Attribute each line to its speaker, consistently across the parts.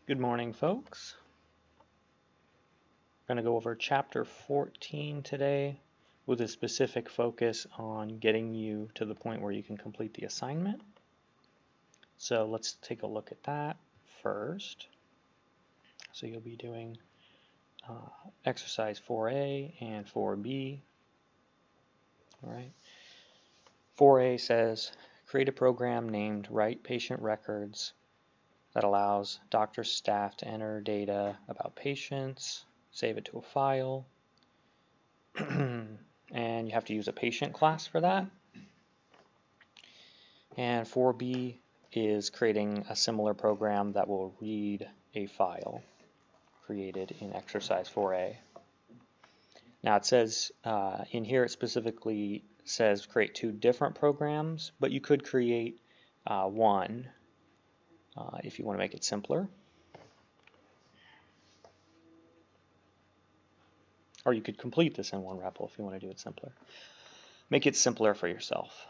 Speaker 1: Good morning, folks. I'm going to go over chapter 14 today with a specific focus on getting you to the point where you can complete the assignment. So let's take a look at that first. So you'll be doing exercise 4A and 4B. All right. 4A says, create a program named Write Patient Records that allows doctor staff to enter data about patients, save it to a file, and you have to use a patient class for that. And 4B is creating a similar program that will read a file created in exercise 4A. Now it says, in here it specifically says create two different programs, but you could create one if you want to make it simpler. Or you could complete this in one REPL if you want to do it simpler. Make it simpler for yourself.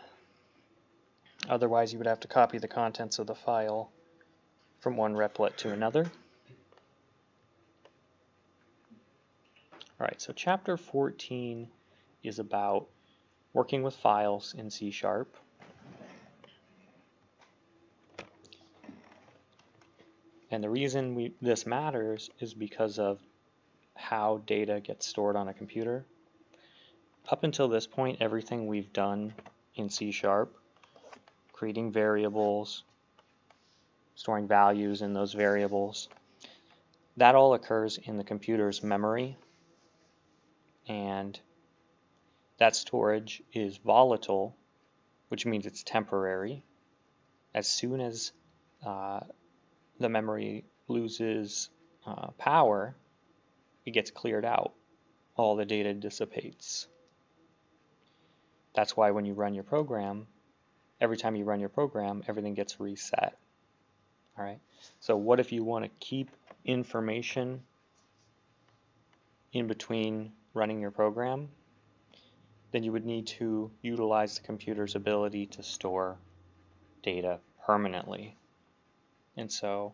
Speaker 1: Otherwise you would have to copy the contents of the file from one REPLet to another. Alright, so chapter 14 is about working with files in C#. And the reason this matters is because of how data gets stored on a computer. Up until this point, everything we've done in C#, creating variables, storing values in those variables, that all occurs in the computer's memory, and that storage is volatile, which means it's temporary. As soon as the memory loses power, it gets cleared out. All the data dissipates. That's why when you run your program, every time you run your program, everything gets reset. All right. So what if you want to keep information in between running your program? Then you would need to utilize the computer's ability to store data permanently. And so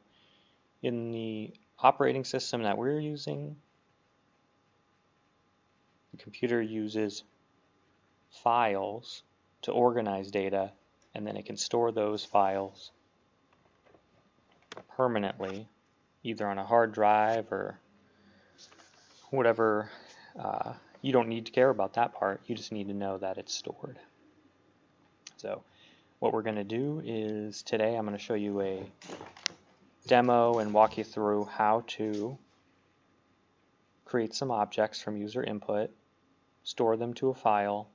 Speaker 1: in the operating system that we're using, the computer uses files to organize data, and then it can store those files permanently, either on a hard drive or whatever. You don't need to care about that part, you just need to know that it's stored. So what we're going to do is today I'm going to show you a demo and walk you through how to create some objects from user input, store them to a file,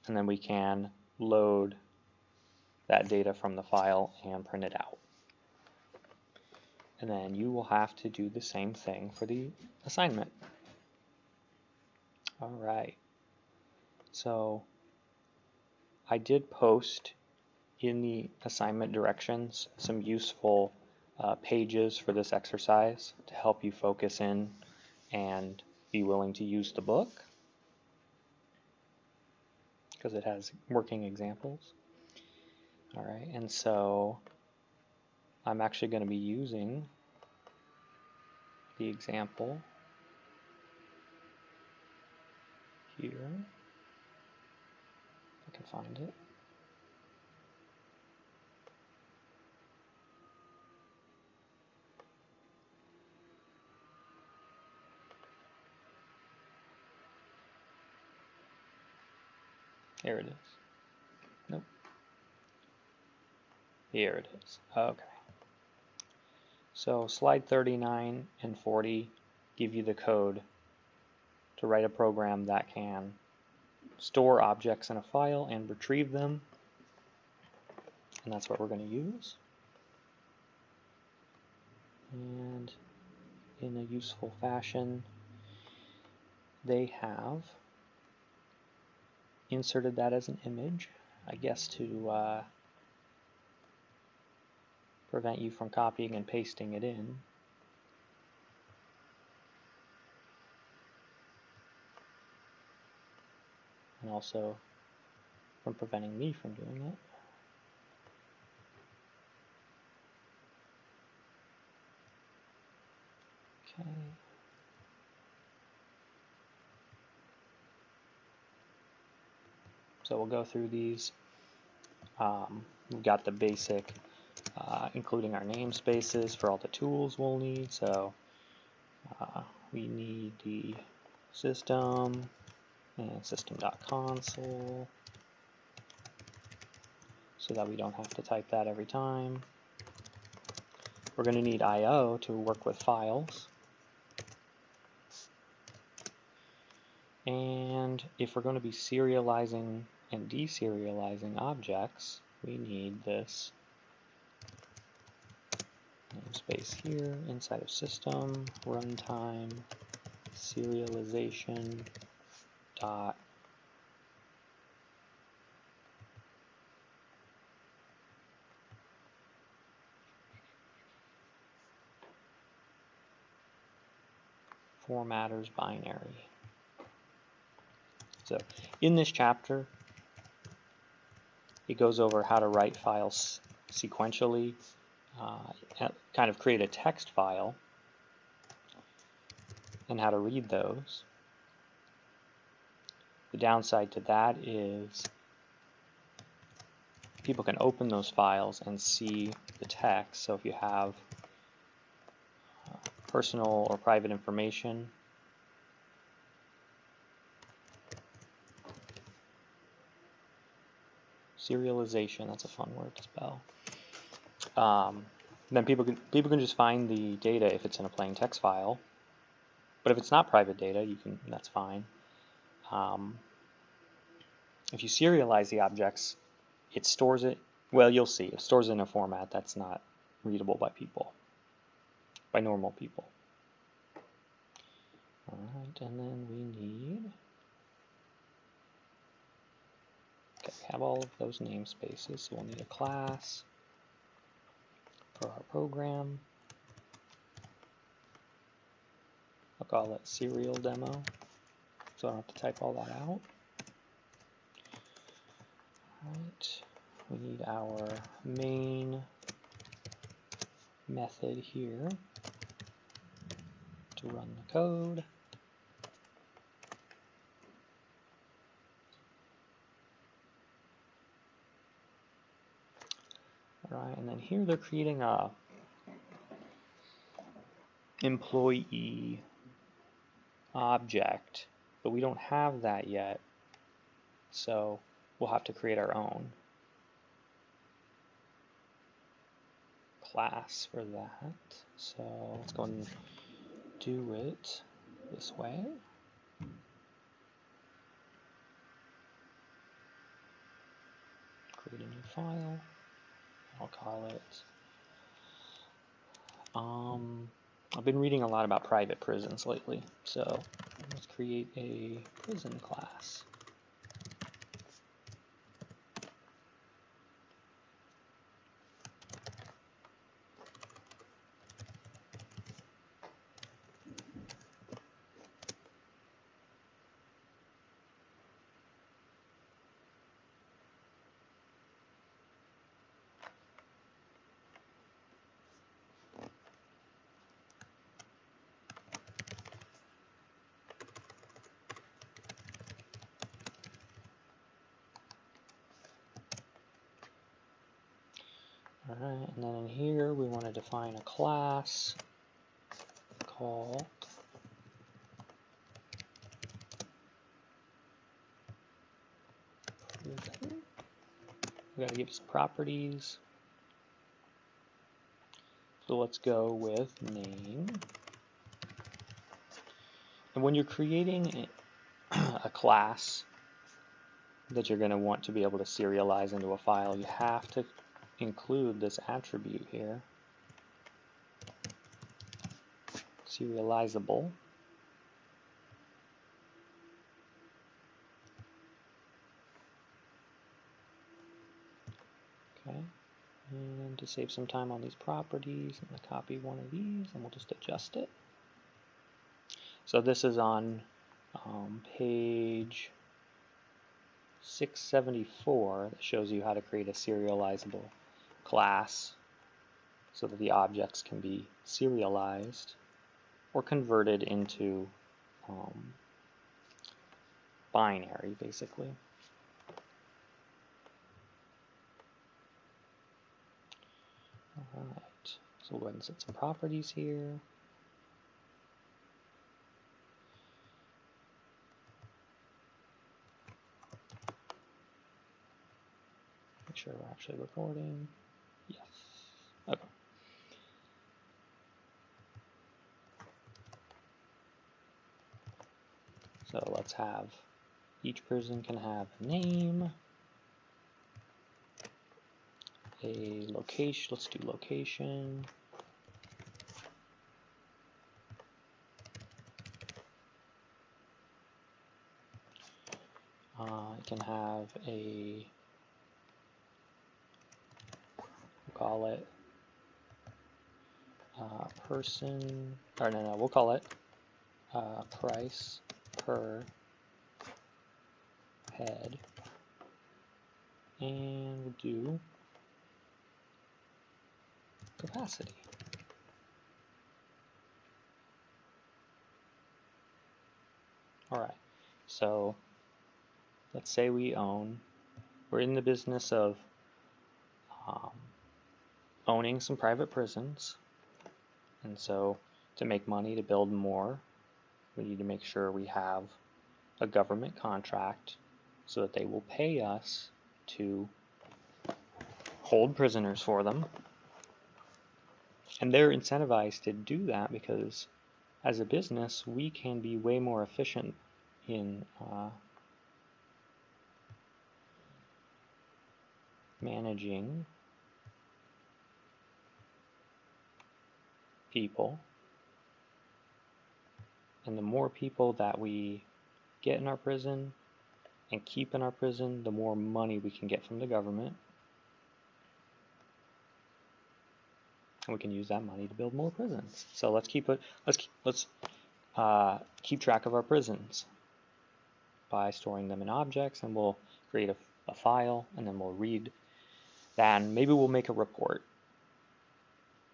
Speaker 1: and then we can load that data from the file and print it out. And then you will have to do the same thing for the assignment. Alright, so I did post in the assignment directions some useful pages for this exercise to help you focus in and be willing to use the book, because it has working examples. Alright, and so I'm actually going to be using the example here. If I can find it. Here it is. Nope. Here it is. Okay. So slide 39 and 40 give you the code to write a program that can store objects in a file and retrieve them. And that's what we're going to use. And in a useful fashion, they have inserted that as an image, I guess to prevent you from copying and pasting it in. And also from preventing me from doing it. Okay. So we'll go through these. We've got the basic, including our namespaces for all the tools we'll need. So we need the system and system.console so that we don't have to type that every time. We're going to need I/O to work with files. And if we're going to be serializing and deserializing objects, we need this namespace here inside of system runtime serialization dot formatters binary. So in this chapter, it goes over how to write files sequentially, kind of create a text file, and how to read those. The downside to that is people can open those files and see the text. So if you have personal or private information, serialization, that's a fun word to spell. Then people can just find the data if it's in a plain text file. But if it's not private data, that's fine. If you serialize the objects, it stores it. Well, you'll see. It stores it in a format that's not readable by people, by normal people. All right, and then we need. Okay, we have all of those namespaces, so we'll need a class for our program. I'll call it serial demo, so I don't have to type all that out. Alright, we need our main method here to run the code. Alright, and then here they're creating a employee object, but we don't have that yet, so we'll have to create our own class for that. So let's go and do it this way. Create a new file. I'll call it I've been reading a lot about private prisons lately, so let's create a prison class. Alright, and then in here we want to define a class called prison. We got to give it some properties. So let's go with name. And when you're creating a class that you're going to want to be able to serialize into a file, you have to include this attribute here, serializable. Okay, and to save some time on these properties, I'm going to copy one of these and we'll just adjust it. So this is on page 674 that shows you how to create a serializable class so that the objects can be serialized. or converted into binary, basically. Alright, so we'll go ahead and set some properties here. Make sure we're actually recording. Yes. Okay. So let's have, each prison can have a name, a location, let's do location, it can have a, we'll call it person, or no, we'll call it price per head, and we'll do capacity. Alright, so let's say we're in the business of owning some private prisons, and so to make money to build more, we need to make sure we have a government contract so that they will pay us to hold prisoners for them. And they're incentivized to do that because as a business, we can be way more efficient in managing people. And the more people that we get in our prison and keep in our prison, the more money we can get from the government. And we can use that money to build more prisons. So let's keep track of our prisons by storing them in objects, and we'll create a file, and then we'll read that, and maybe we'll make a report.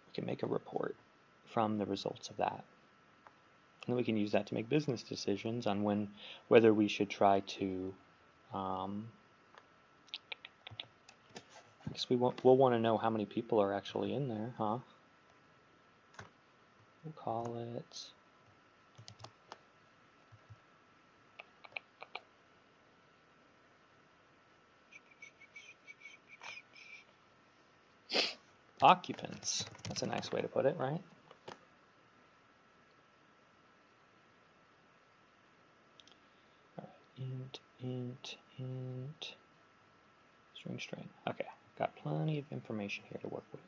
Speaker 1: We can make a report from the results of that. And then we can use that to make business decisions on whether we should try to, I guess we'll want to know how many people are actually in there, huh? We'll call it occupants. That's a nice way to put it, right? Int, string. Okay, got plenty of information here to work with.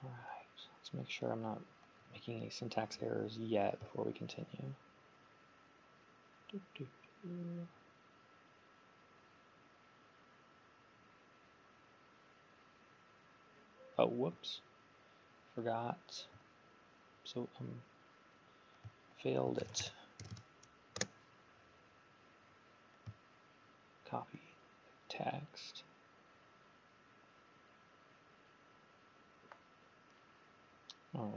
Speaker 1: Alright, let's make sure I'm not making any syntax errors yet before we continue. Oh, whoops. Forgot. So, failed it. Copy text. Alright.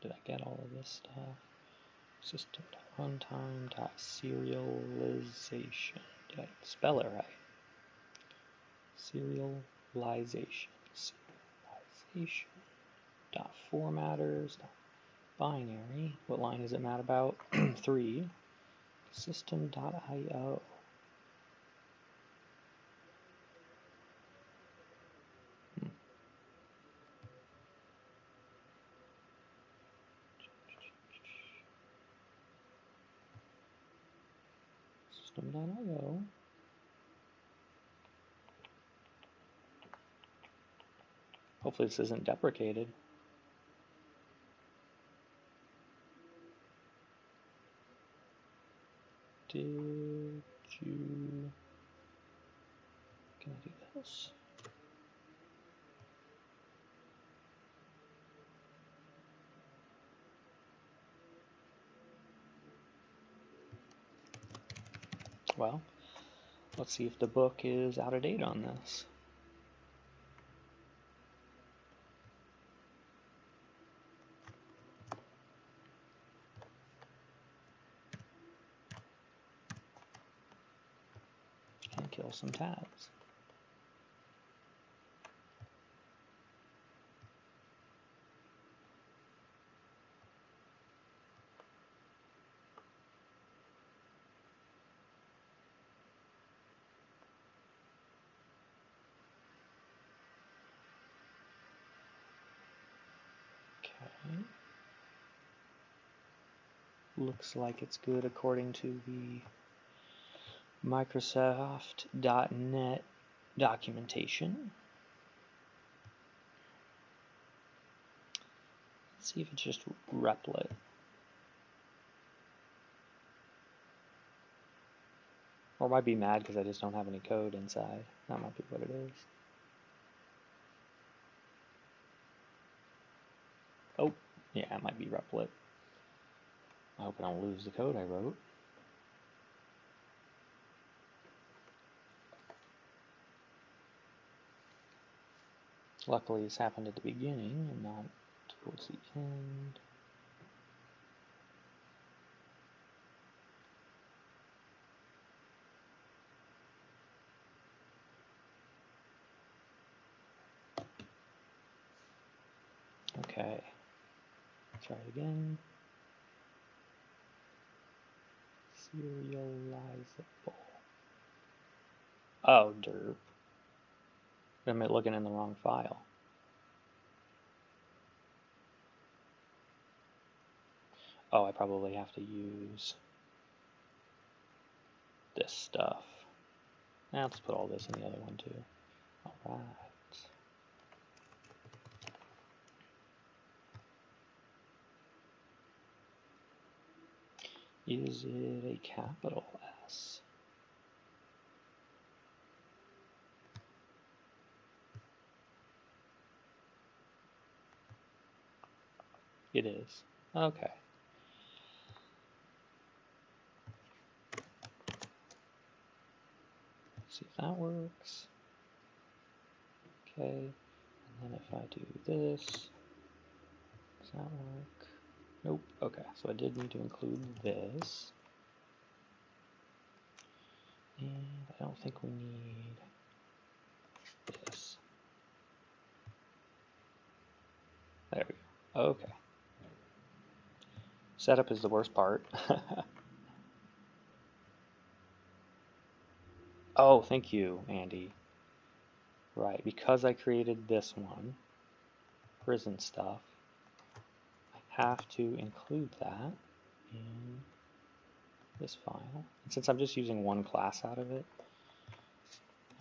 Speaker 1: Did I get all of this stuff? System.runtime.serialization. Did I spell it right? Serialization. Serialization.formatters. Binary. What line is it mad about? 3. System.io. System.io. Hopefully this isn't deprecated. Did you... Can I do this? Well, let's see if the book is out of date on this. kill some tabs. Okay. Looks like it's good according to the Microsoft.NET documentation. Let's see if it's just replit. Or I might be mad because I just don't have any code inside. That might be what it is. Oh, yeah, it might be replit. I hope I don't lose the code I wrote. Luckily, this happened at the beginning and not towards the end. Okay, try it again. Serializable. Oh, derp. I'm looking in the wrong file. Oh, I probably have to use this stuff. Now let's put all this in the other one too. Alright. Is it a capital S? It is. Okay. Let's see if that works. Okay. And then if I do this, does that work? Nope. Okay. So I did need to include this. And I don't think we need this. There we go. Okay. Setup is the worst part. Oh, thank you, Andy. Right, because I created this one, prison stuff, I have to include that in this file. And since I'm just using one class out of it,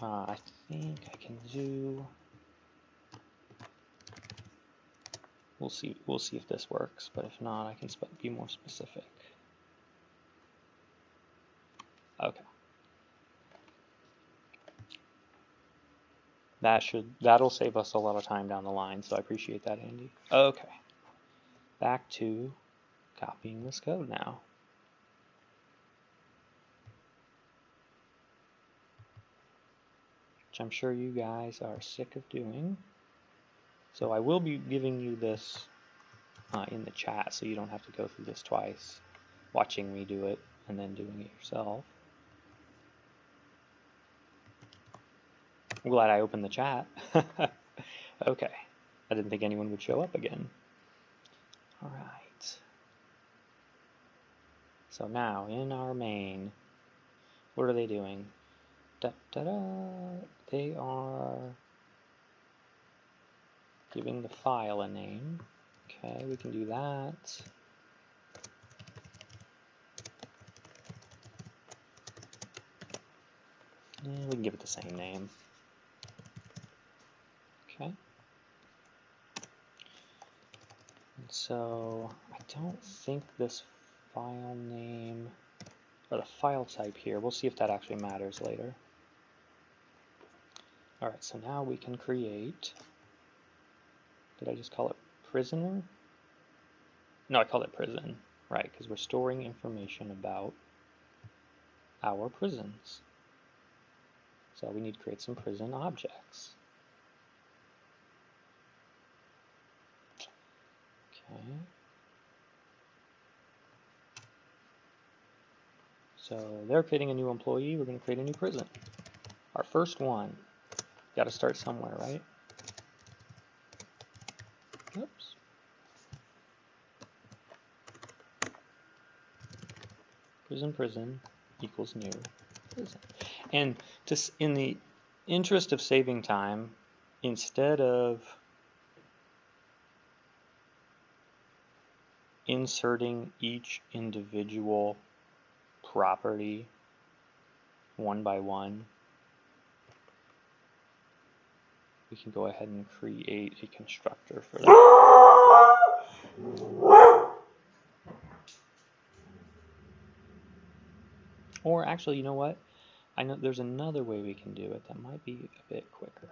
Speaker 1: I think I can do. We'll see if this works, but if not, I can be more specific. Okay. That'll save us a lot of time down the line, so I appreciate that, Andy. Okay. Back to copying this code now. Which I'm sure you guys are sick of doing. So I will be giving you this in the chat so you don't have to go through this twice, watching me do it and then doing it yourself. I'm glad I opened the chat. Okay, I didn't think anyone would show up again. All right. So now in our main, what are they doing? They are giving the file a name. Okay, we can do that. And we can give it the same name. Okay. And so I don't think this file name or the file type here, we'll see if that actually matters later. All right, so now we can create, did I just call it prisoner? No, I called it prison, right, because we're storing information about our prisons. So we need to create some prison objects. Okay. So they're creating a new employee, we're going to create a new prison. our first one. Got to start somewhere, right? Oops. Prison equals new prison. And just in the interest of saving time, instead of inserting each individual property one by one, we can go ahead and create a constructor for that. Or actually, you know what? I know there's another way we can do it that might be a bit quicker.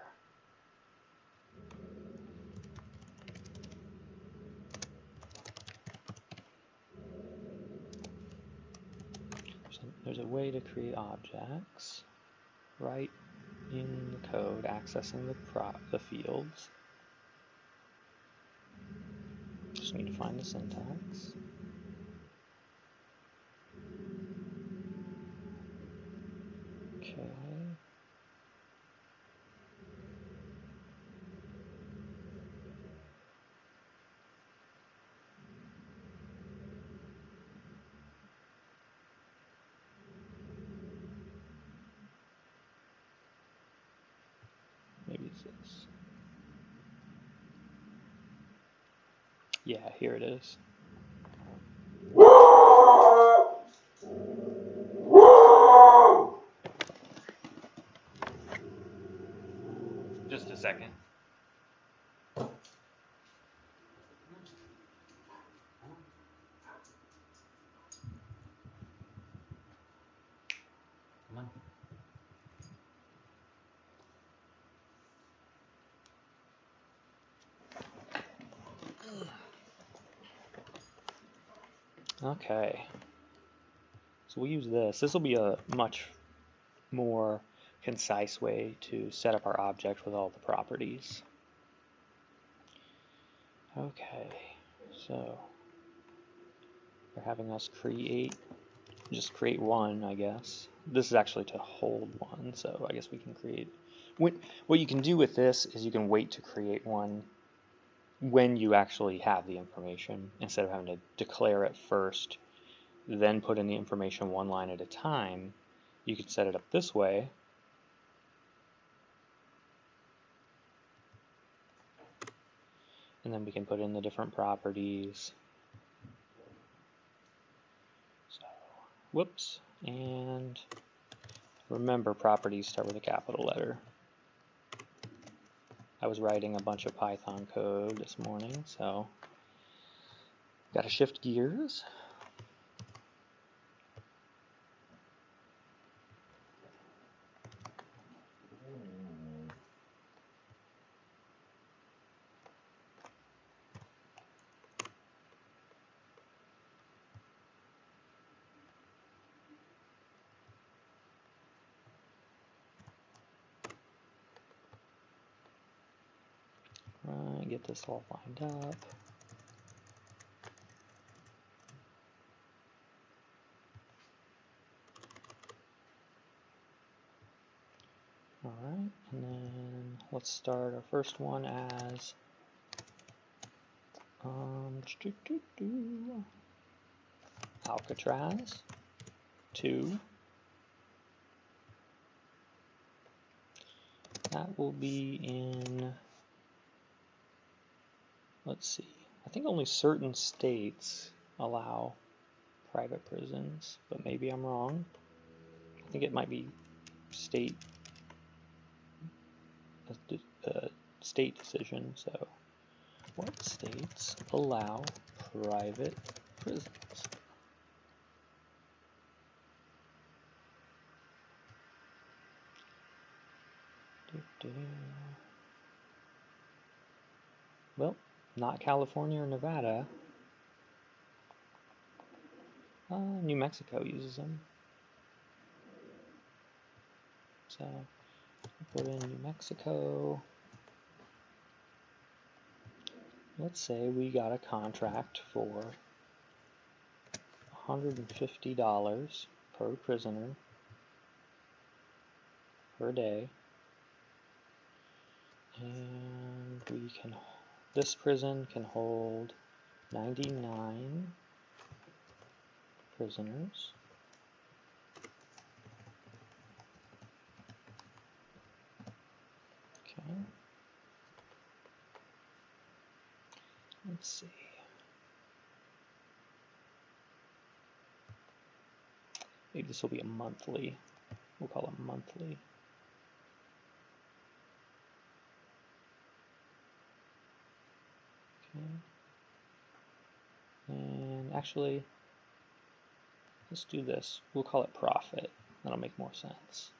Speaker 1: There's a way to create objects right in the code, accessing the fields. Just need to find the syntax. Okay. Maybe it's this. Yeah, here it is. Just a second. Okay, so we'll use this. This will be a much more concise way to set up our object with all the properties. Okay, so they're having us just create one, I guess. This is actually to hold one, so I guess we can create. What you can do with this is you can wait to create one when you actually have the information, instead of having to declare it first, then put in the information one line at a time. You could set it up this way. And then we can put in the different properties. So, whoops, and remember, properties start with a capital letter. I was writing a bunch of Python code this morning, so got to shift gears. Get this all lined up. Alright, and then let's start our first one as Alcatraz 2. That will be in, let's see, I think only certain states allow private prisons, but maybe I'm wrong. I think it might be state decision. So, what states allow private prisons? Well, not California or Nevada. New Mexico uses them. So, put in New Mexico. Let's say we got a contract for $150 per prisoner per day. And we can, this prison can hold 99 prisoners. Okay. Let's see. Maybe this will be a monthly. We'll call it monthly. Okay. And actually, let's do this. We'll call it profit. That'll make more sense.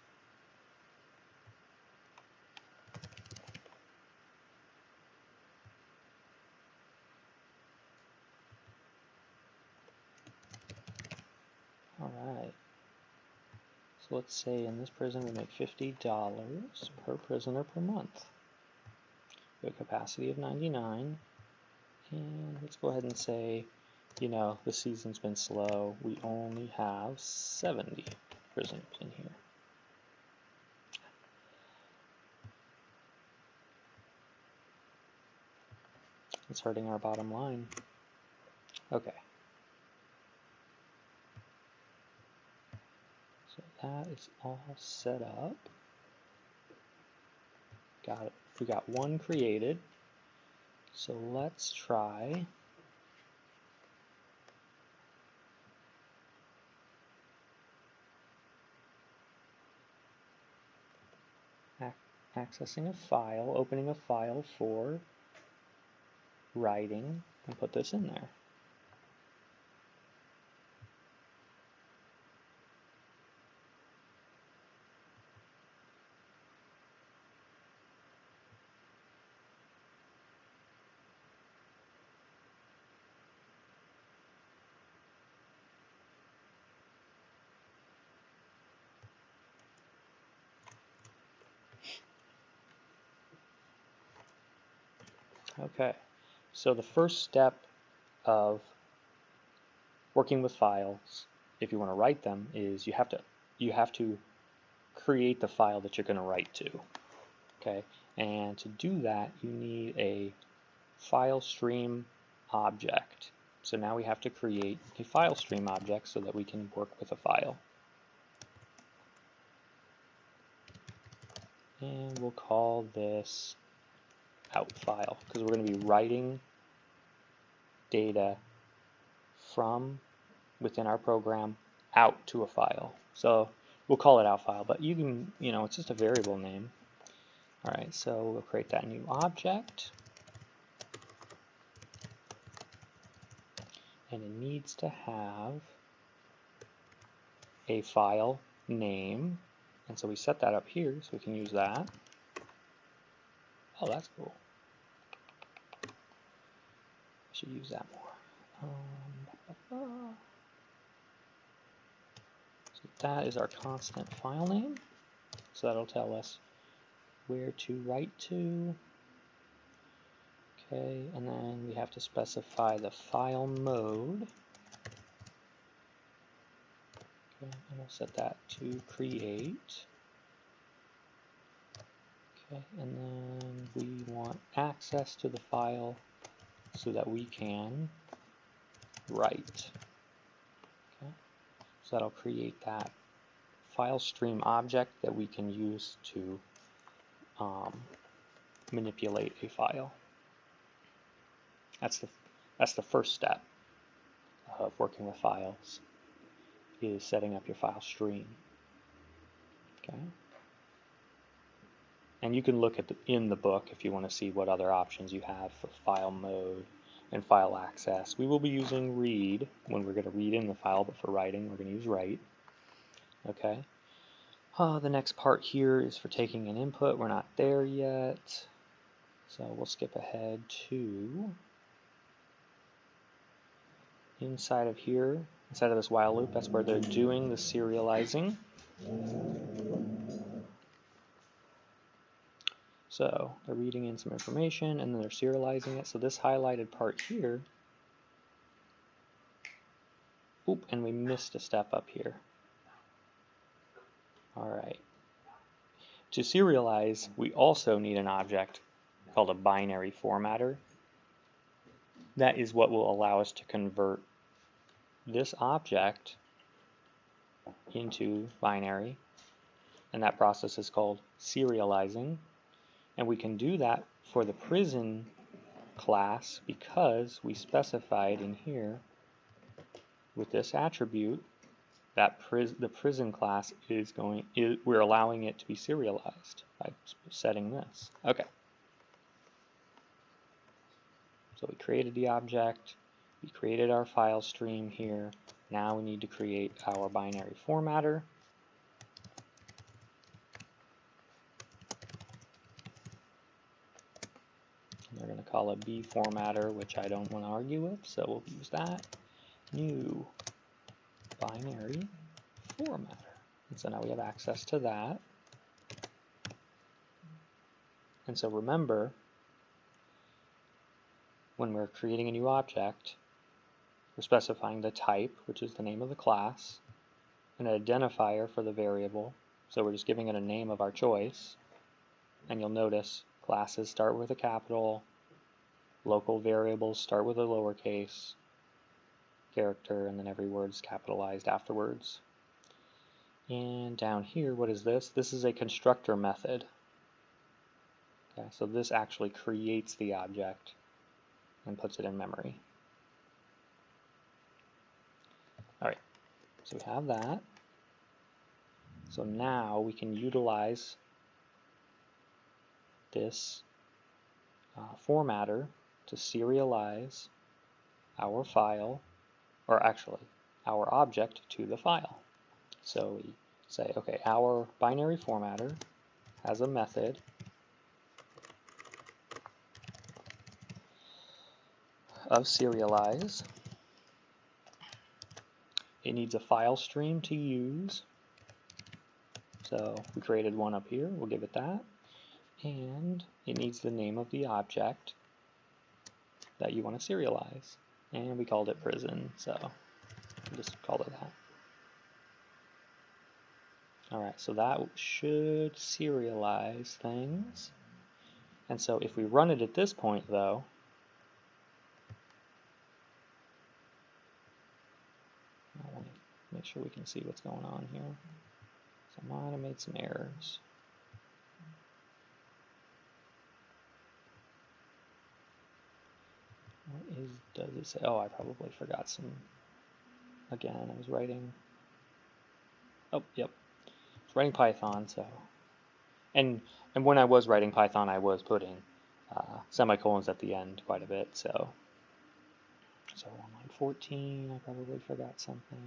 Speaker 1: All right. So let's say in this prison we make $50 per prisoner per month. We have a capacity of 99. And let's go ahead and say, you know, the season's been slow. We only have 70 prisoners in here. It's hurting our bottom line. Okay. So that is all set up. Got it. We got one created. So let's try accessing a file, opening a file for writing, and put this in there. Okay, so the first step of working with files, if you want to write them, is you have to create the file that you're going to write to. Okay, and to do that, you need a file stream object. So now we have to create a file stream object so that we can work with a file. And we'll call this out file because we're going to be writing data from within our program out to a file. So we'll call it out file, but you can, you know, it's just a variable name. All right, so we'll create that new object. And it needs to have a file name. And so we set that up here so we can use that. Oh, that's cool. I should use that more. So that is our constant file name. So that'll tell us where to write to. Okay, and then we have to specify the file mode. Okay, and we'll set that to create. Okay, and then we want access to the file so that we can write. Okay, so that'll create that file stream object that we can use to manipulate a file. That's the first step of working with files, is setting up your file stream. Okay. And you can look at in the book if you want to see what other options you have for file mode and file access. We will be using read when we're going to read in the file, but for writing we're going to use write. Okay. The next part here is for taking an input. We're not there yet, so we'll skip ahead to inside of here, inside of this while loop. That's where they're doing the serializing. So they're reading in some information and then they're serializing it. So this highlighted part here, oop, and we missed a step up here. All right. To serialize, we also need an object called a binary formatter. That is what will allow us to convert this object into binary, and that process is called serializing. And we can do that for the prison class because we specified in here with this attribute that the prison class we're allowing it to be serialized by setting this. Okay. So we created the object, we created our file stream here. Now we need to create our binary formatter. We're going to call it B formatter, which I don't want to argue with, so we'll use that. New binary formatter. And so now we have access to that. And so remember, when we're creating a new object, we're specifying the type, which is the name of the class, an identifier for the variable, so we're just giving it a name of our choice. And you'll notice classes start with a capital, local variables start with a lowercase, character, and then every word's capitalized afterwards. And down here, what is this? This is a constructor method. Okay, so this actually creates the object and puts it in memory. Alright, so we have that. So now we can utilize this formatter to serialize our file, or actually our object to the file. So we say, okay, our binary formatter has a method of serialize. It needs a file stream to use. So we created one up here, we'll give it that. And it needs the name of the object that you want to serialize. And we called it prison, so we'll just call it that. Alright, so that should serialize things. And so if we run it at this point though, I want to make sure we can see what's going on here. So I might have made some errors. Does it say? Oh, I probably forgot some. Again, I was writing. Oh, yep. I was writing Python, so. And when I was writing Python, I was putting semicolons at the end quite a bit, so. So on line 14, I probably forgot something.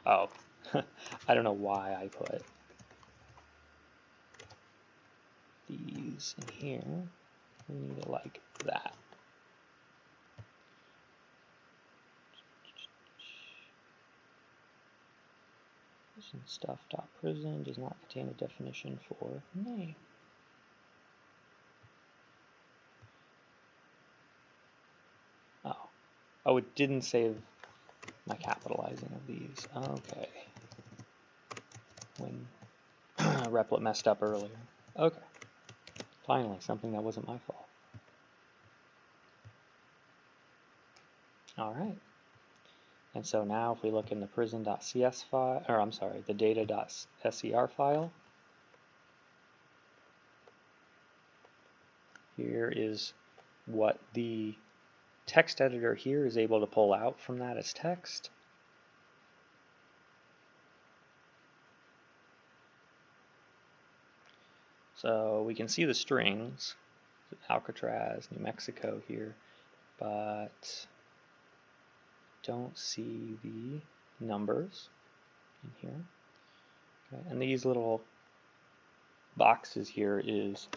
Speaker 1: Oh, I don't know why I put these in here. We need it like that. Stuff.prison does not contain a definition for name. Oh, it didn't save my capitalizing of these. Okay. When Replit messed up earlier. Okay. Finally, something that wasn't my fault. Alright. And so now if we look in the prison.cs file, or I'm sorry, the data.ser file, here is what the text editor here is able to pull out from that as text. So we can see the strings, Alcatraz, New Mexico here, but don't see the numbers in here. Okay. And these little boxes here is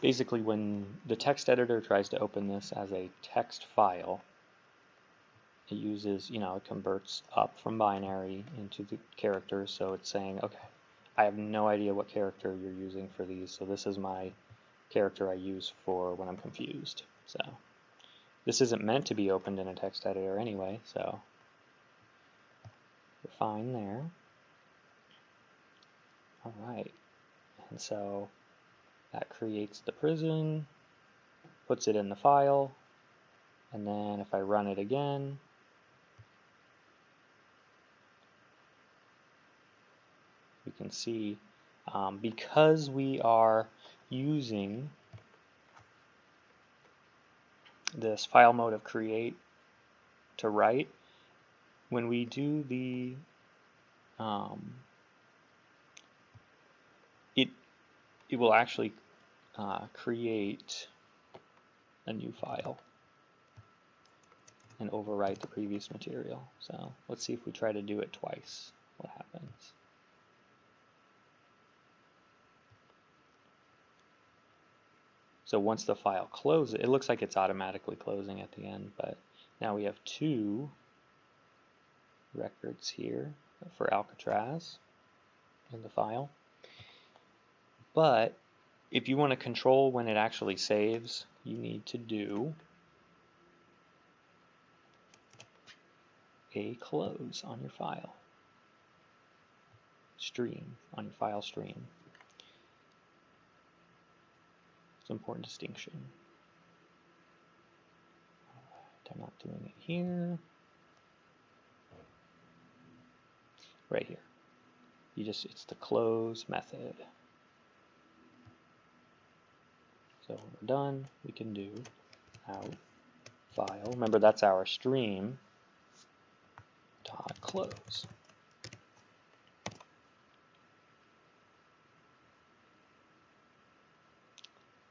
Speaker 1: basically when the text editor tries to open this as a text file, it uses, it converts up from binary into the characters, so it's saying, okay, I have no idea what character you're using for these, so this is my character I use for when I'm confused. So this isn't meant to be opened in a text editor anyway, so we're fine there. All right, and so that creates the prison, puts it in the file, and then if I run it again, we can see because we are using this file mode of create to write, when we do the it will actually create a new file and overwrite the previous material. So let's see if we try to do it twice, what happens. So once the file closes, it looks like it's automatically closing at the end, but now we have two records here for Alcatraz in the file. But if you want to control when it actually saves, you need to do a close on your file stream, on your file stream. It's an important distinction. Alright, I'm not doing it here. Right here. It's the close method. So when we're done, we can do out file. Remember, that's our stream dot close.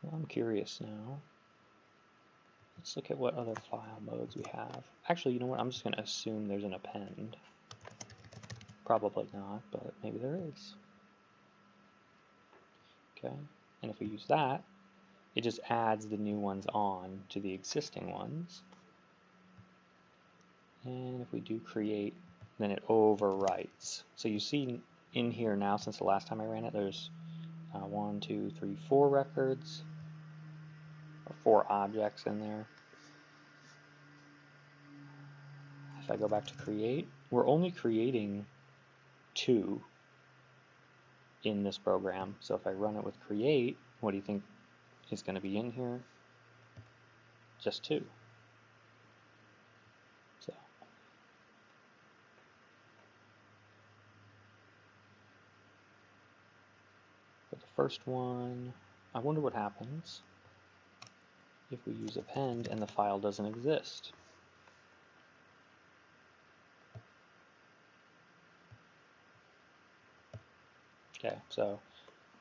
Speaker 1: Well, I'm curious now. Let's look at what other file modes we have. Actually, you know what? I'm just going to assume there's an append. Probably not, but maybe there is. Okay, and if we use that, it just adds the new ones on to the existing ones. And if we do create, then it overwrites. So you see in here now, since the last time I ran it, there's 1, 2, 3, 4 records, or 4 objects in there. If I go back to create, we're only creating 2 in this program. So if I run it with create, what do you think is going to be in here? Just 2. So for the first one, I wonder what happens if we use append and the file doesn't exist. Okay, so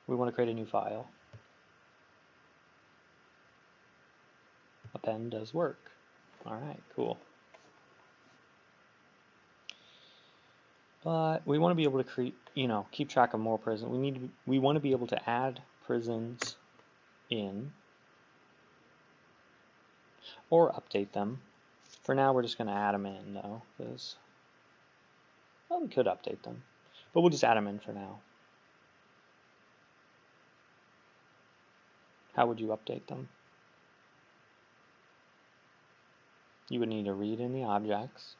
Speaker 1: we want to create a new file. Append does work. All right, cool. But we want to be able to create, keep track of more prisons. We want to be able to add prisons in or update them. For now, we're just going to add them in, though, because we could update them, but we'll just add them in for now. How would you update them? You would need to read in the objects,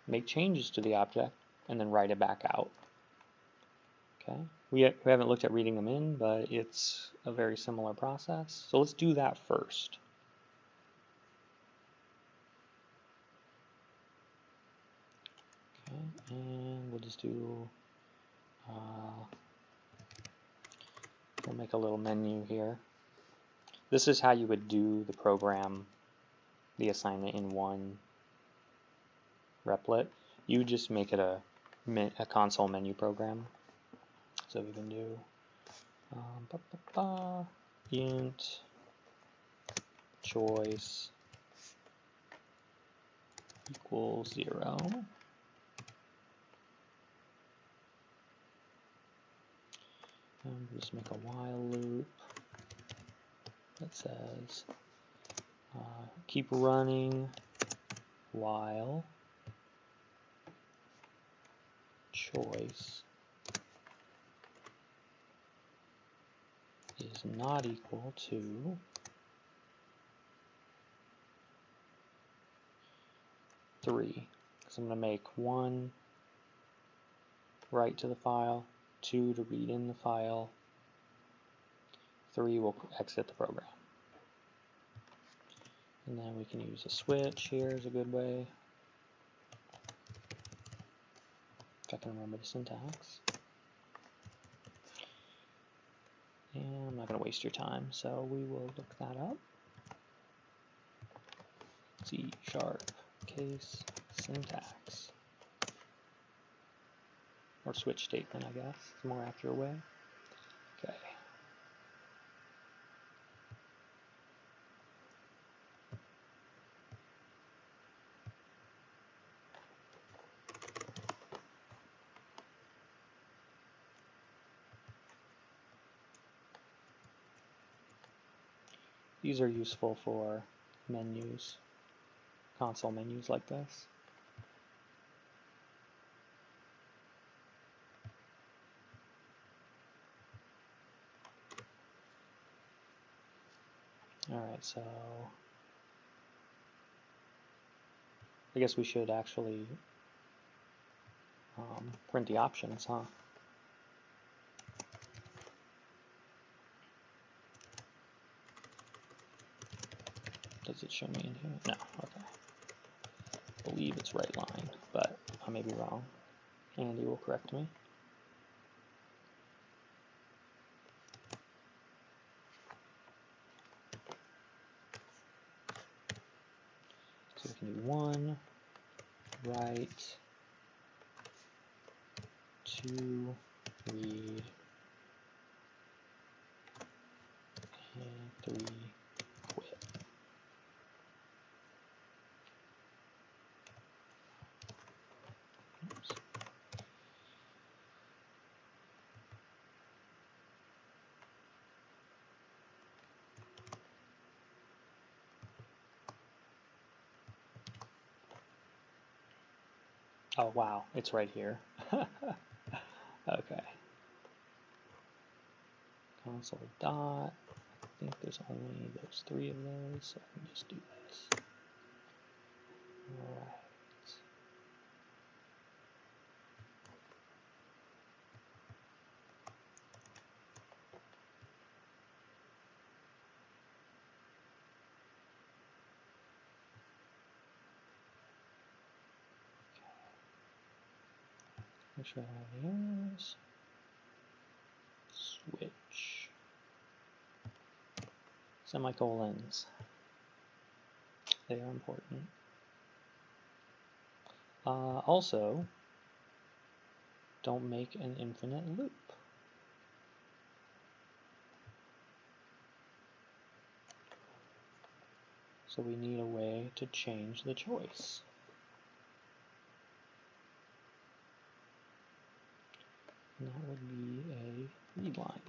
Speaker 1: make changes to the object, and then write it back out. Okay. We haven't looked at reading them in, but it's a very similar process. So let's do that first. Okay, and we'll just do, we'll make a little menu here. This is how you would do the program, the assignment in one replit. You just make it a console menu program. So we can do int choice equals 0. And just make a while loop that says keep running while choice is not equal to three, because I'm going to make one write to the file 2 to read in the file, 3 will exit the program. And then we can use a switch here is a good way. If I can remember the syntax. And I'm not going to waste your time, so we will look that up. C# case syntax. Or switch statement, I guess. It's a more accurate way. Okay. These are useful for menus, console menus like this. Alright, so I guess we should actually print the options, huh? Does it show me in here? No, okay. I believe it's right line, but I may be wrong. Andy will correct me. So we can do 1, write, 2, read, and 3, quit. Oops. Oh wow, it's right here. Okay. Console dot. I think there's only those 3 of those, so I can just do this. Alright. Make sure I have any errors. Switch. Semicolons. They are important. Also, don't make an infinite loop. So we need a way to change the choice. And that would be a read line.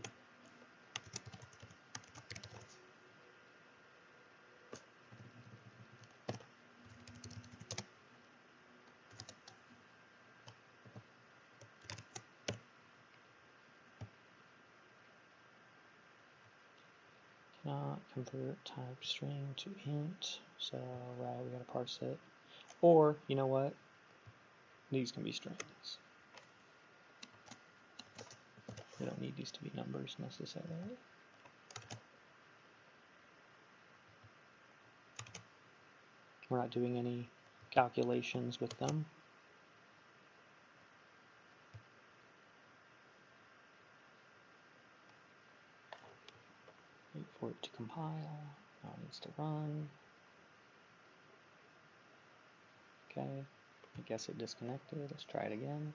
Speaker 1: Cannot convert type string to int, so right, we gotta parse it. Or, you know what? These can be strings. We don't need these to be numbers necessarily. We're not doing any calculations with them. Wait for it to compile. Now it needs to run. Okay, I guess it disconnected. Let's try it again.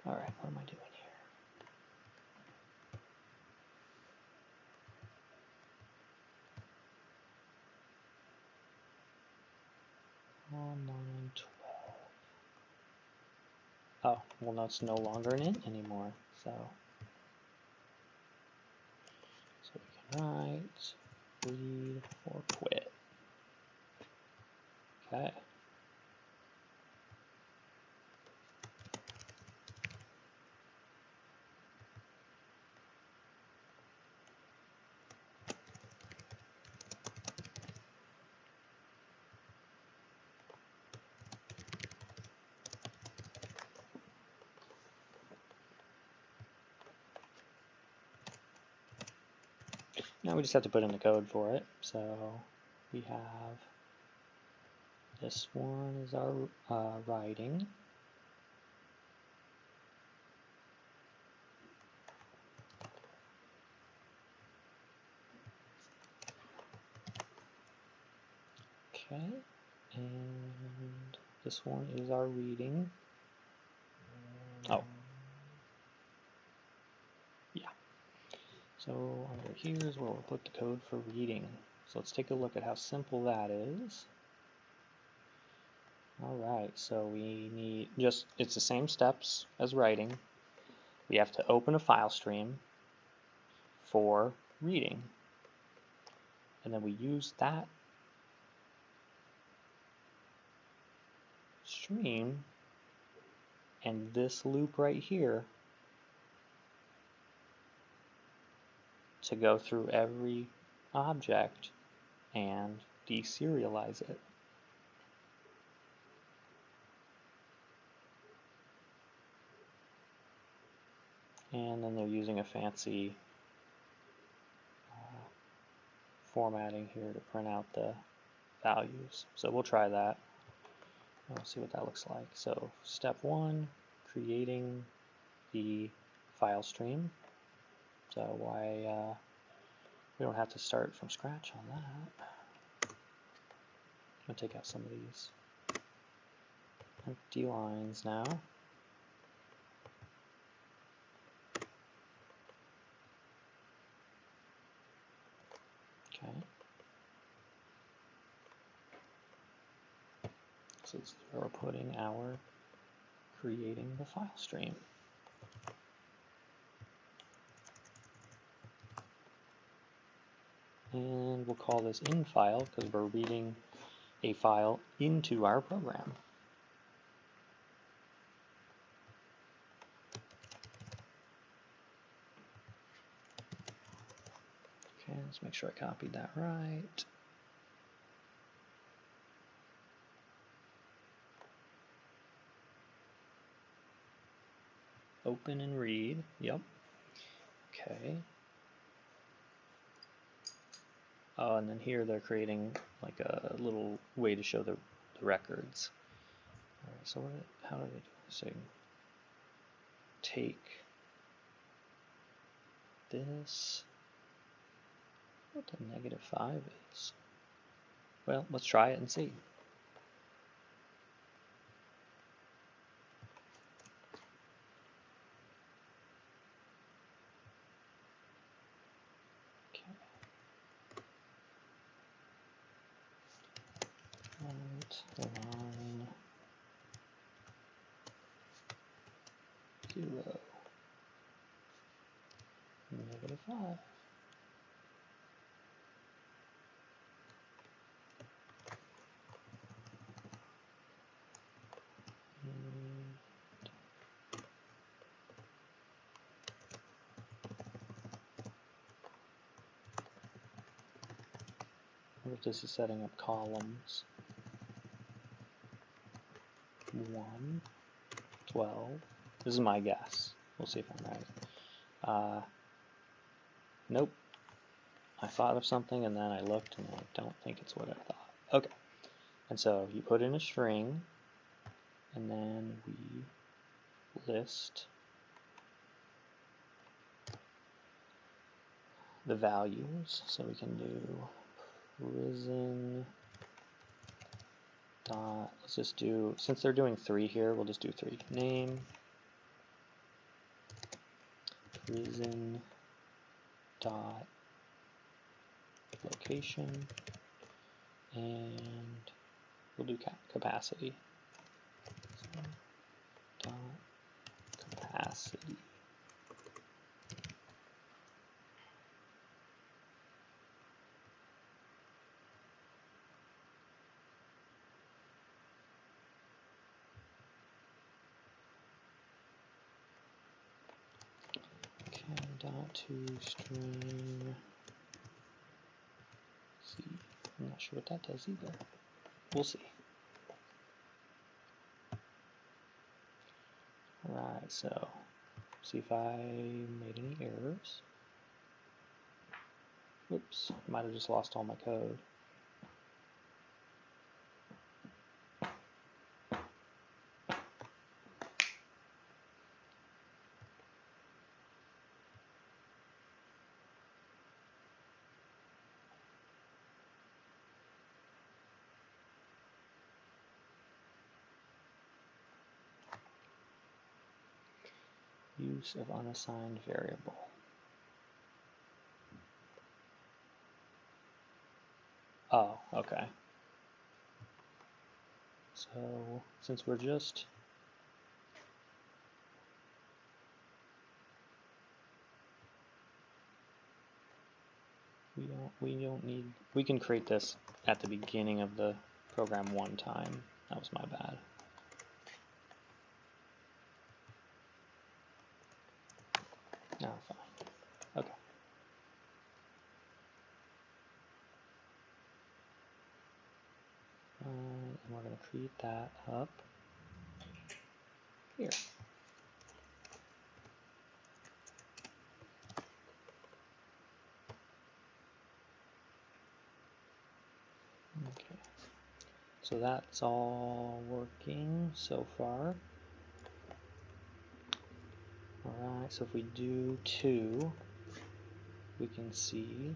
Speaker 1: Alright, what am I doing here? On line 12. Oh, well, no, it's no longer an int anymore. So we can write, read, or quit. Okay. Now we just have to put in the code for it. So we have this one is our writing. Okay, and this one is our reading. Oh, yeah. So under here is where we'll put the code for reading. So let's take a look at how simple that is. Alright, so we need it's the same steps as writing. We have to open a file stream for reading. And then we use that stream and this loop right here to go through every object and deserialize it. And then they're using a fancy formatting here to print out the values. So we'll try that. We'll see what that looks like. So step 1, creating the file stream. So why we don't have to start from scratch on that. I'm going to take out some of these empty lines now. Okay. So it's where we're putting our creating the file stream. And we'll call this in file because we're reading a file into our program. Okay, let's make sure I copied that right. Open and read, yep. Okay. Oh, and then here they're creating like a little way to show the records. All right, so how do they do this thing? Take this, what the -5 is. Well, let's try it and see. Okay. And line 0, -5. I wonder if this is setting up columns. 1, 12. This is my guess. We'll see if I'm right. Nope. I thought of something and then I looked and I don't think it's what I thought. Okay. And so you put in a string and then we list the values. So we can do prison dot, let's just do, since they're doing 3 here, we'll just do 3. Name, prison dot location, and we'll do capacity. So, dot capacity. Okay, dot to string C. I'm not sure what that does either. We'll see. Alright, so see if I made any errors. Whoops, might have just lost all my code. Use of unassigned variable. Oh, okay. So since we're just we don't need, we can create this at the beginning of the program one time. That was my bad. No, fine. Okay. And we're going to create that up here. Okay. So that's all working so far. Alright, so if we do 2, we can see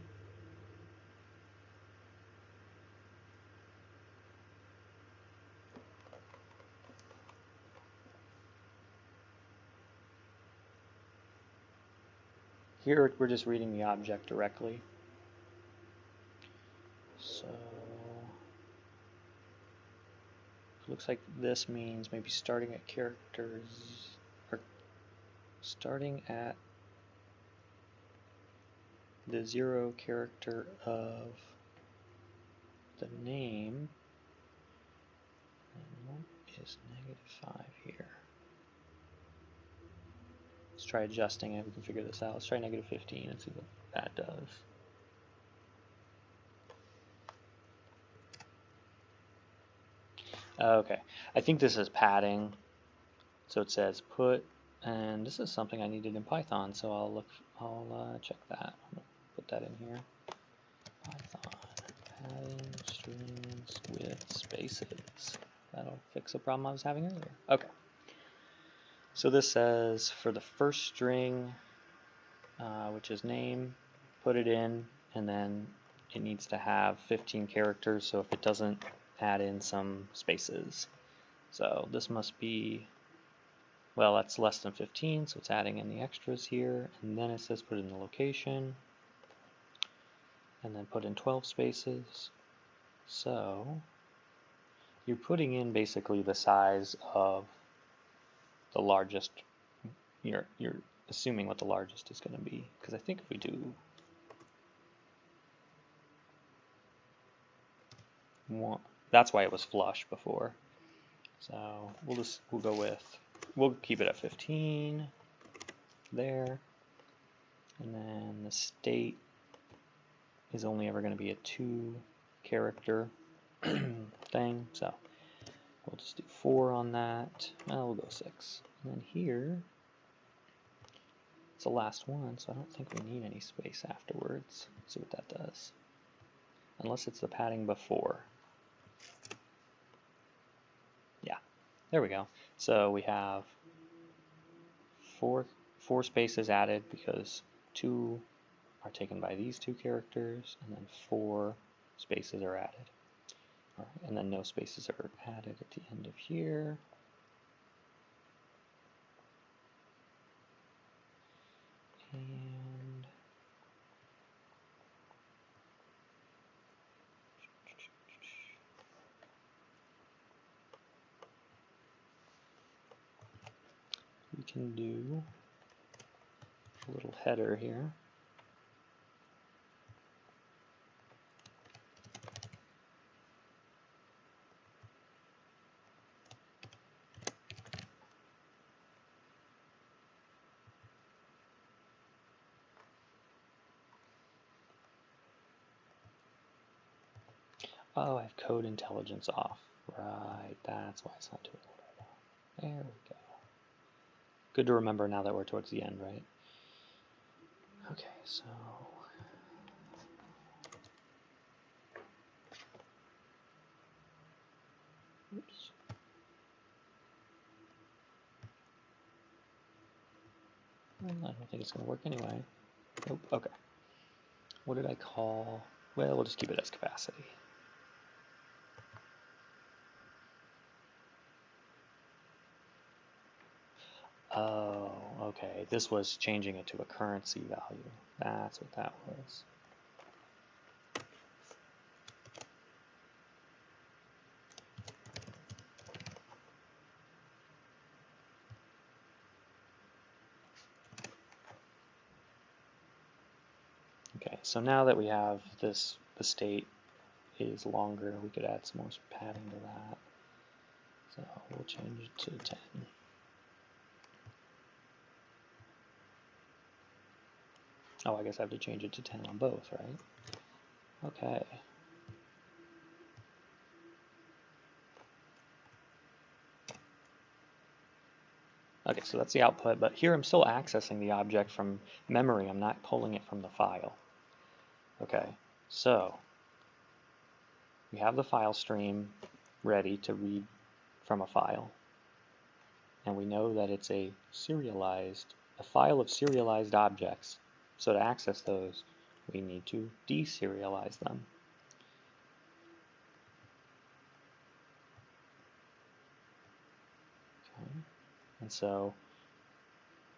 Speaker 1: here we're just reading the object directly. So it looks like this means maybe starting at characters, or starting at the 0 character of the name, and what is -5 here? Let's try adjusting it, we can figure this out. Let's try -15 and see what that does. Okay, I think this is padding. So it says put, and this is something I needed in Python, so I'll check that. I'm gonna put that in here. Python, padding strings with spaces. That'll fix a problem I was having earlier. Okay. So this says for the first string, which is name, put it in, and then it needs to have 15 characters, so if it doesn't, add in some spaces. So this must be, well, that's less than 15, so it's adding in the extras here, and then it says put in the location, and then put in 12 spaces. So you're putting in basically the size of the largest, you're assuming what the largest is going to be, because I think if we do 1, that's why it was flush before. So we'll go with, we'll keep it at 15 there, and then the state is only ever going to be a 2 character thing, so we'll just do 4 on that. Well, we'll go 6, and then here it's the last one, so I don't think we need any space afterwards. Let's see what that does, unless it's the padding before. Yeah, there we go. So we have four spaces added because 2 are taken by these 2 characters, and then 4 spaces are added. All right, and then no spaces are added at the end of here. And we can do a little header here. Oh, I have code intelligence off. Right, that's why it's not doing it right now. There we go. Good to remember now that we're towards the end, right? Okay, so I don't think it's going to work anyway. Nope, okay. What did I call? Well, we'll just keep it as capacity. Oh, okay. This was changing it to a currency value. That's what that was. Okay, so now that we have this, the state is longer, we could add some more padding to that. So we'll change it to 10. Oh, I guess I have to change it to 10 on both, right? Okay. Okay, so that's the output, but here I'm still accessing the object from memory. I'm not pulling it from the file. Okay, so we have the file stream ready to read from a file. And we know that it's a file of serialized objects. So to access those, we need to deserialize them. Okay. And so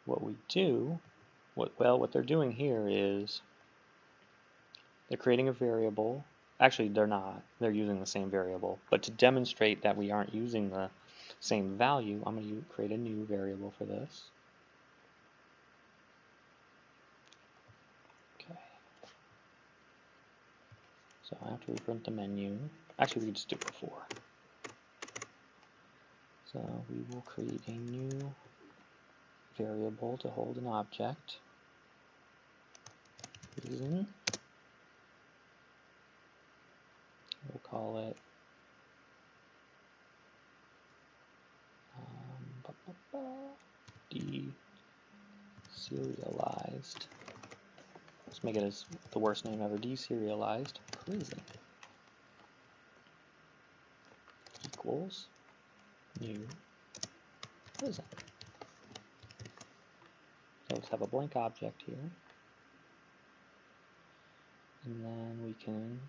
Speaker 1: what we do, what they're doing here is they're creating a variable. Actually, they're not. They're using the same variable. But to demonstrate that we aren't using the same value, I'm going to create a new variable for this. Okay. So after we print the menu, actually we can just do it before. So we will create a new variable to hold an object. Reason. We'll call it deserialized. Let's make it as the worst name ever. Deserialized prison equals new prison. So let's have a blank object here, and then we can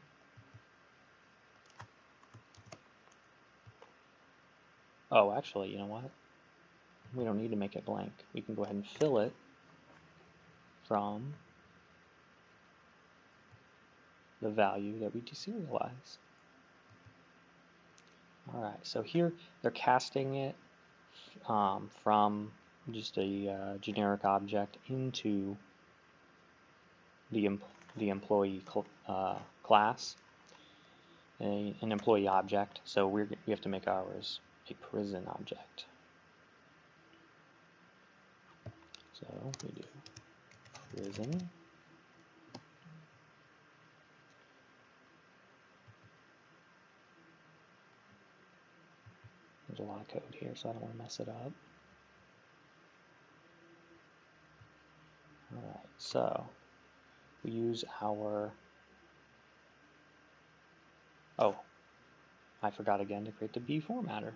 Speaker 1: actually, you know what? We don't need to make it blank. We can go ahead and fill it from the value that we deserialize. Alright, so here they're casting it from just a generic object into the employee class, an employee object. So we have to make ours a prison object. So we do prison. There's a lot of code here, so I don't want to mess it up. Alright, so we use our, oh, I forgot again to create the B formatter.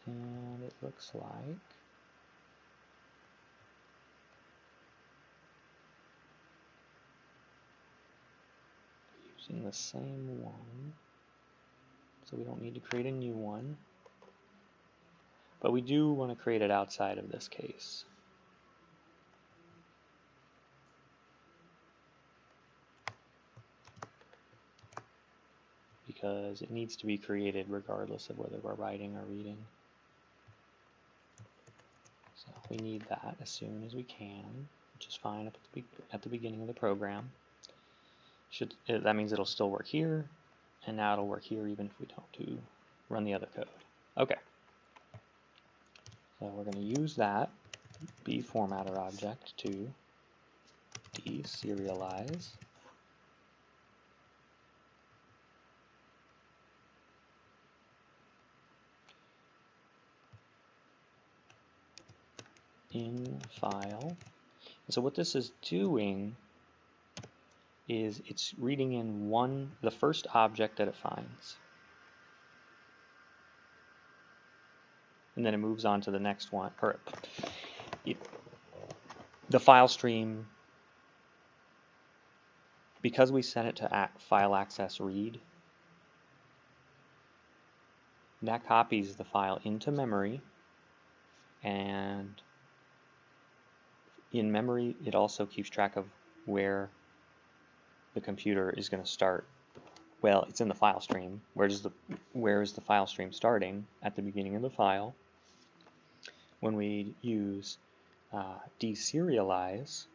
Speaker 1: And it looks like using the same one, so we don't need to create a new one, but we do want to create it outside of this case. Because it needs to be created regardless of whether we're writing or reading. So we need that as soon as we can, which is fine at the beginning of the program. That means it'll still work here, and now it'll work here even if we don't run the other code. Okay. So we're going to use that B formatter object to deserialize in file. And so what this is doing is it's reading in the first object that it finds. and then it moves on to the next one, or the file stream, because we set it to file access read, that copies the file into memory, and in memory it also keeps track of where the computer is going to start. Well, it's in the file stream. Where is the file stream starting? At the beginning of the file. When we use deserialize,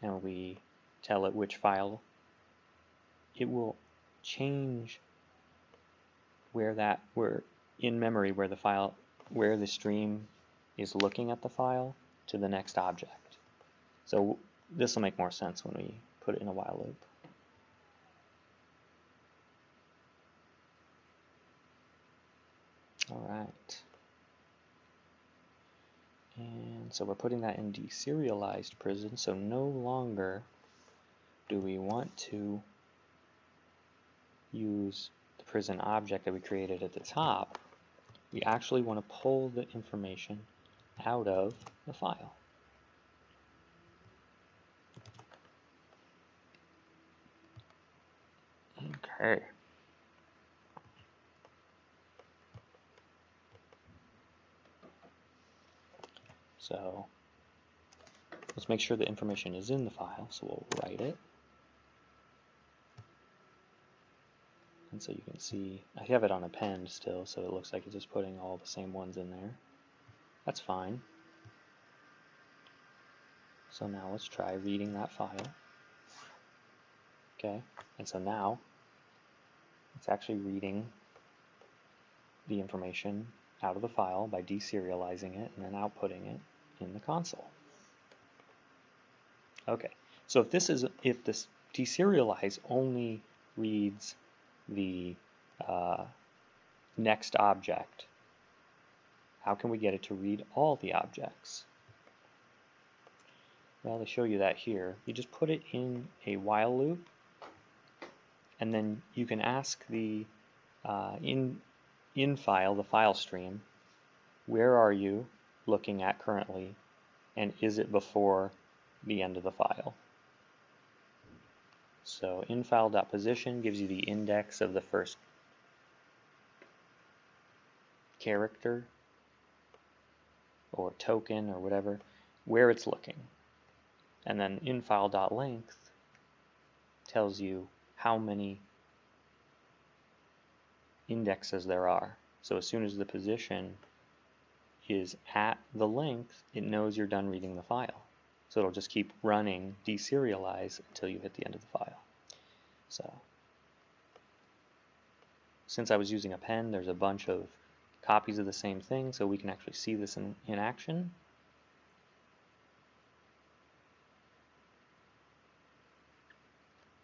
Speaker 1: and we tell it which file, it will change where in memory where the stream is looking at the file to the next object. So this will make more sense when we put it in a while loop. All right. And so we're putting that in deserialized prison, so no longer do we want to use the prison object that we created at the top. We actually want to pull the information out of the file. Okay. So let's make sure the information is in the file, so we'll write it. And so you can see, I have it on append still, so it looks like it's just putting all the same ones in there. That's fine. So now let's try reading that file. Okay, and so now it's actually reading the information out of the file by deserializing it and then outputting it in the console. Okay, so if this deserialize only reads the next object, how can we get it to read all the objects? Well, to show you that here, you just put it in a while loop, and then you can ask the in file, the file stream, where are you looking at currently, and is it before the end of the file? So infile.position gives you the index of the first character or token or whatever, where it's looking. And then infile.length tells you how many indexes there are. So as soon as the position is at the length, it knows you're done reading the file. So it'll just keep running deserialize until you hit the end of the file. So since I was using append, there's a bunch of copies of the same thing, so we can actually see this in action.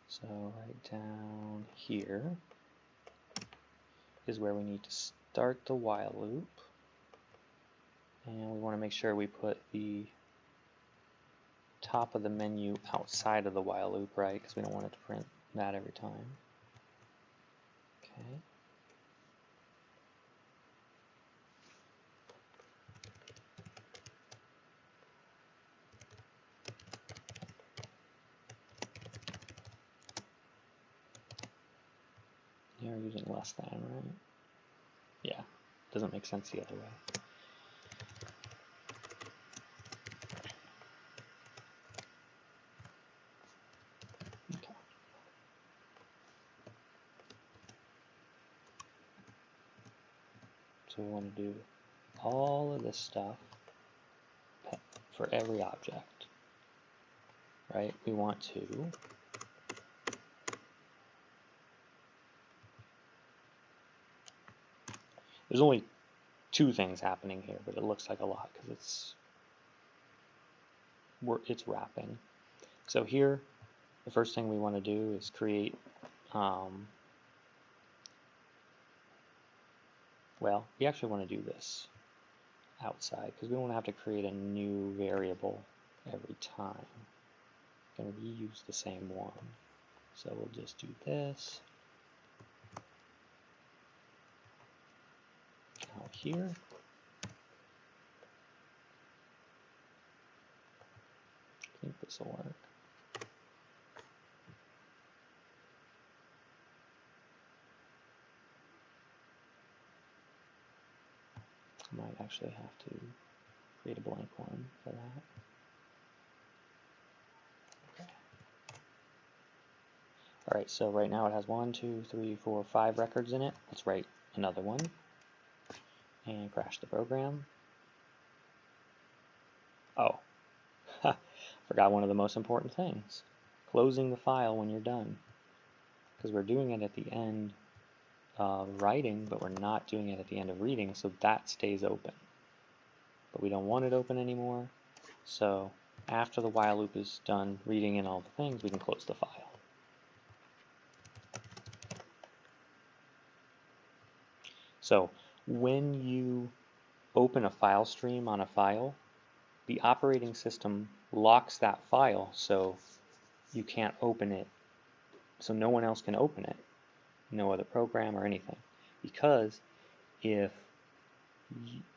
Speaker 1: So right down here is where we need to start the while loop, and we want to make sure we put the top of the menu outside of the while loop, right, because we don't want it to print that every time. Okay. You're using less than, right? Yeah, doesn't make sense the other way. Okay. So we want to do all of this stuff for every object, right? We want to there's only two things happening here, but it looks like a lot because it's wrapping. So here, the first thing we want to do is create, well, we actually want to do this outside because we don't want to have to create a new variable every time. We're going to reuse the same one. So we'll just do this. here. I think this will work. I might actually have to create a blank one for that. Okay. All right, so right now it has 1, 2, 3, 4, 5 records in it. Let's write another one and crash the program. Oh, forgot one of the most important things. Closing the file when you're done. Because we're doing it at the end of writing, but we're not doing it at the end of reading, so that stays open. But we don't want it open anymore, so after the while loop is done reading in all the things, we can close the file. So when you open a file stream on a file, the operating system locks that file so you can't open it, so no one else can open it, no other program or anything. Because if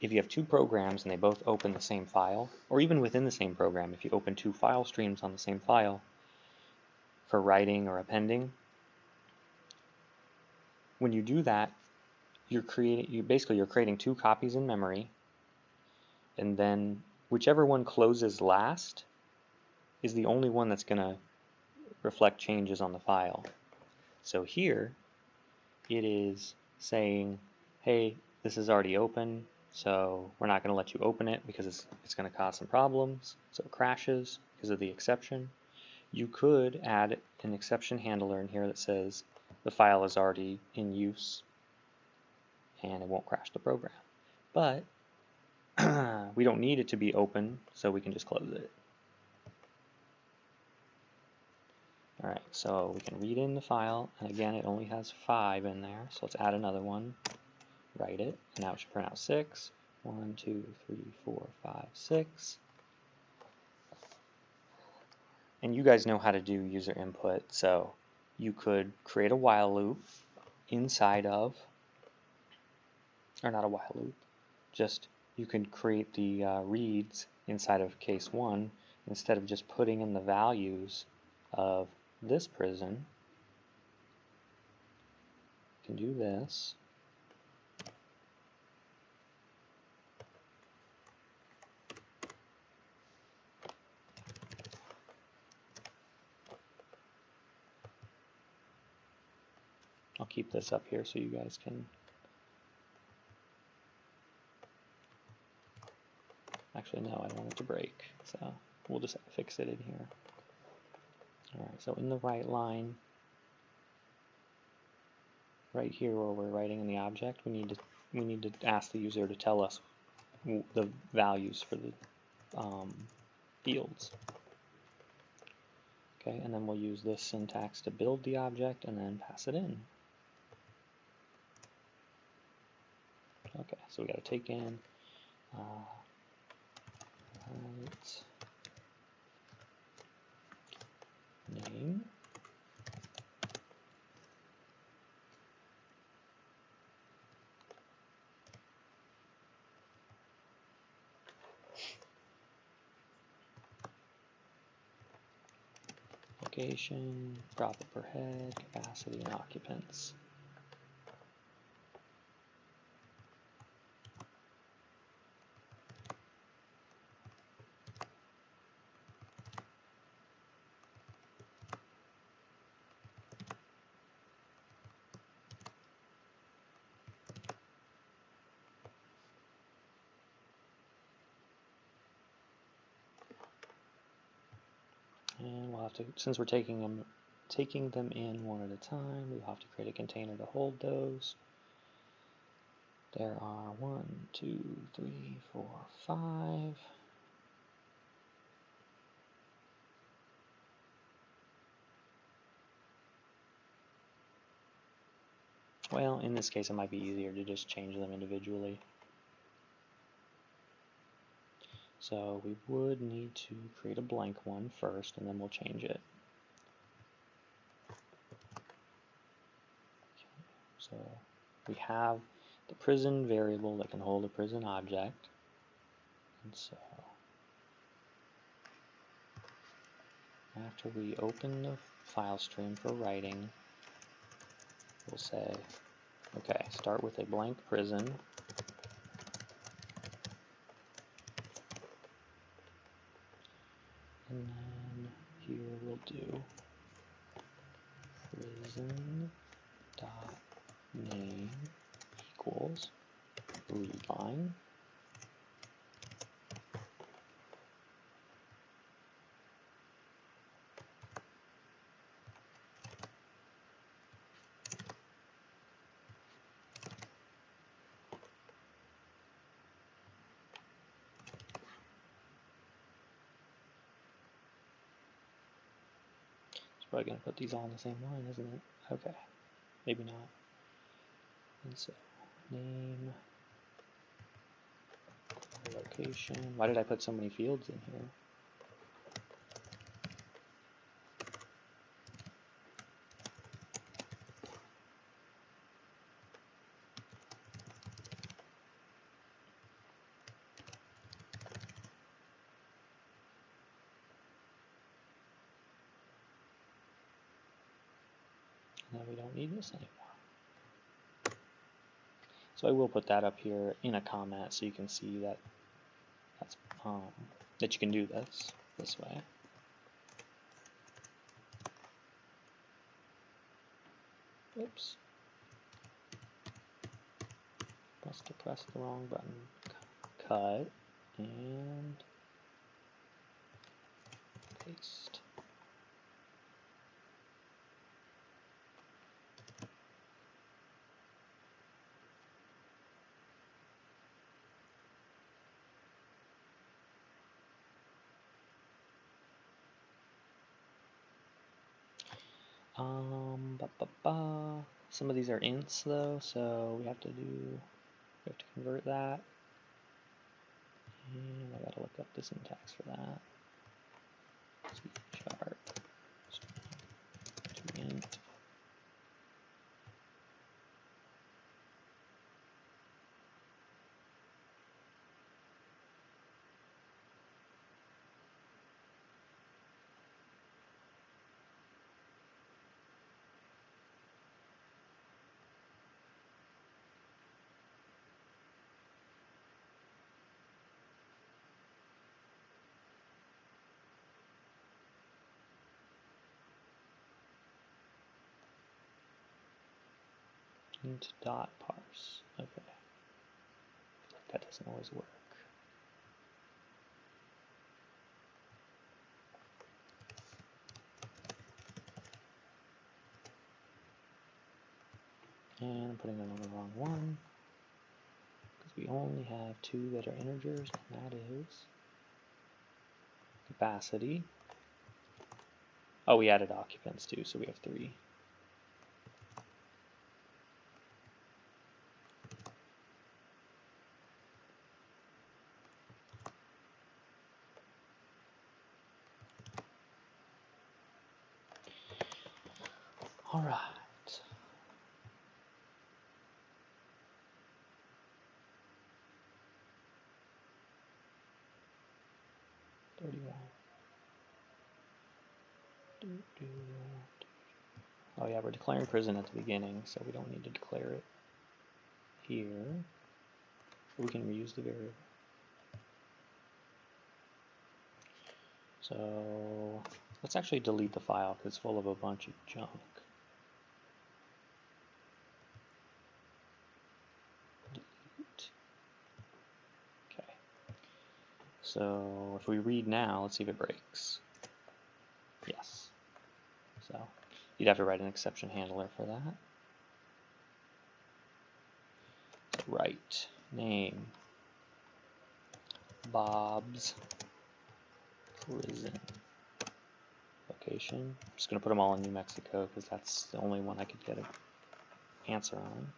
Speaker 1: you have two programs and they both open the same file, or even within the same program, if you open two file streams on the same file for writing or appending, when you do that, you're creating two copies in memory, and then whichever one closes last is the only one that's going to reflect changes on the file. So here it is saying, hey, this is already open, so we're not going to let you open it because it's going to cause some problems, so it crashes because of the exception. You could add an exception handler in here that says the file is already in use and it won't crash the program. But we don't need it to be open, so we can just close it. Alright, so we can read in the file, and again it only has 5 in there, so let's add another one, write it, and now it should print out 6. 1, 2, 3, 4, 5, 6. And you guys know how to do user input, so you could create a while loop inside of, or not a while loop, just you can create the reads inside of case 1 instead of just putting in the values of this prison. You can do this. I'll keep this up here so you guys can. Actually, no, I don't want it to break, so we'll just fix it in here. Alright, so in the right line, right here where we're writing in the object, we need to ask the user to tell us the values for the fields. Okay, and then we'll use this syntax to build the object and then pass it in. Okay, so we got to take in name, location, profit per head, capacity, and occupants. And we'll have to, since we're taking them in one at a time, we'll have to create a container to hold those. There are 1, 2, 3, 4, 5. Well, in this case, it might be easier to just change them individually. So we would need to create a blank one first, and then we'll change it. Okay. So we have the prison variable that can hold a prison object. And so after we open the file stream for writing, we'll say, okay, start with a blank prison. And then here we'll do prison dot name equals read line. Probably going to put these all in the same line, isn't it? Okay, maybe not. And so, name, location. Why did I put so many fields in here? Now we don't need this anymore. So I will put that up here in a comment so you can see that that's that you can do this way. Oops. Must have pressed the wrong button. Cut and paste. Some of these are ints though, so we have to convert that. And I gotta look up the syntax for that. Chart to int. Int dot parse. Okay. I feel like that doesn't always work. And I'm putting them on the wrong one because we only have two that are integers, and that is capacity. Oh, we added occupants too, so we have 3. All right. Oh yeah, we're declaring prison at the beginning, so we don't need to declare it here. We can reuse the variable. So let's actually delete the file because it's full of a bunch of junk. Delete. Okay. So if we read now, let's see if it breaks. Yes. So you'd have to write an exception handler for that. Write name Bob's prison location. I'm just going to put them all in New Mexico because that's the only one I could get an answer on.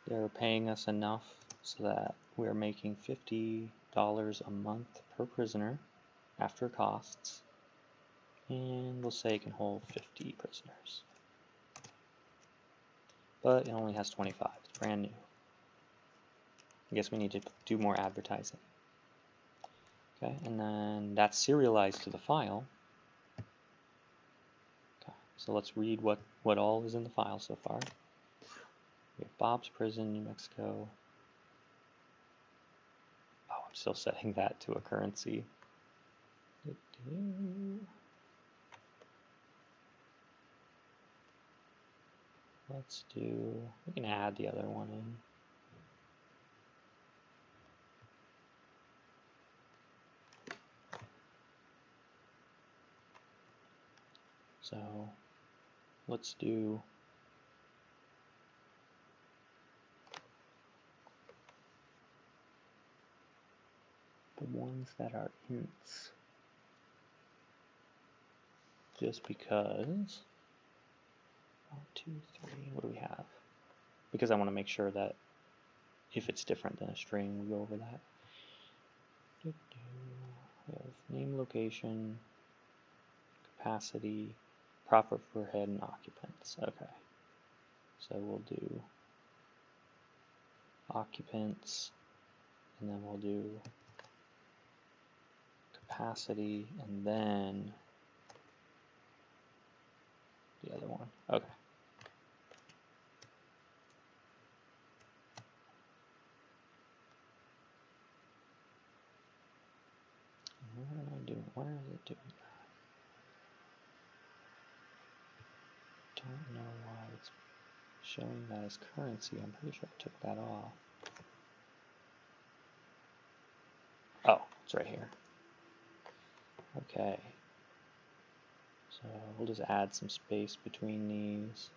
Speaker 1: They're paying us enough so that we're making $50 a month per prisoner after costs, and we'll say it can hold 50 prisoners. but it only has 25. It's brand new. I guess we need to do more advertising. Okay, and then that's serialized to the file. Okay, so let's read what all is in the file so far. We have Bob's Prison, New Mexico. Oh, I'm still setting that to a currency. Let's do, we can add the other one in. So let's do the ones that are ints, just because. 1, 2, 3, what do we have? Because I want to make sure that if it's different than a string, we go over that. We have name, location, capacity, profit per head, and occupants. Okay, so we'll do occupants, and then we'll do capacity, and then the other one. Okay. What am I doing? Where is it doing that? Don't know why it's showing that as currency. I'm pretty sure I took that off. Oh, it's right here. Okay. So we'll just add some space between these.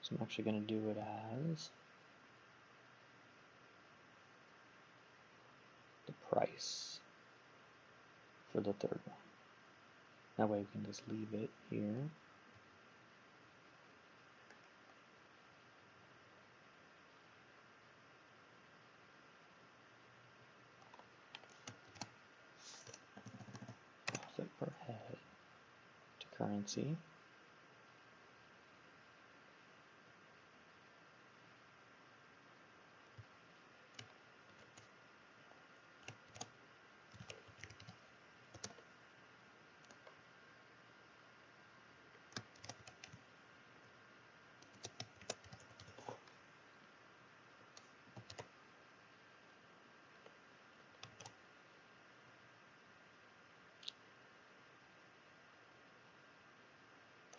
Speaker 1: So I'm actually going to do it as the price for the third one. That way we can just leave it here. Profit per head to currency.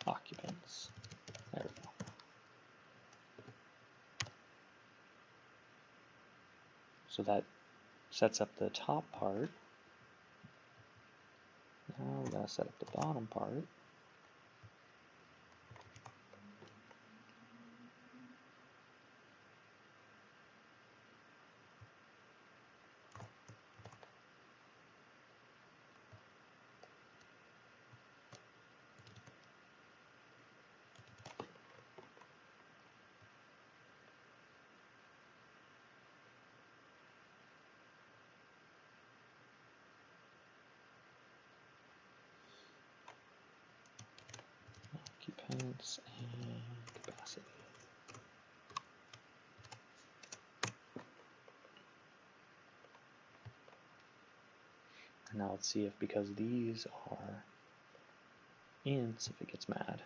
Speaker 1: Occupants. There we go. So that sets up the top part. Now we gotta set up the bottom part. Occupants and capacity. And now let's see if, because these are ints, if it gets mad.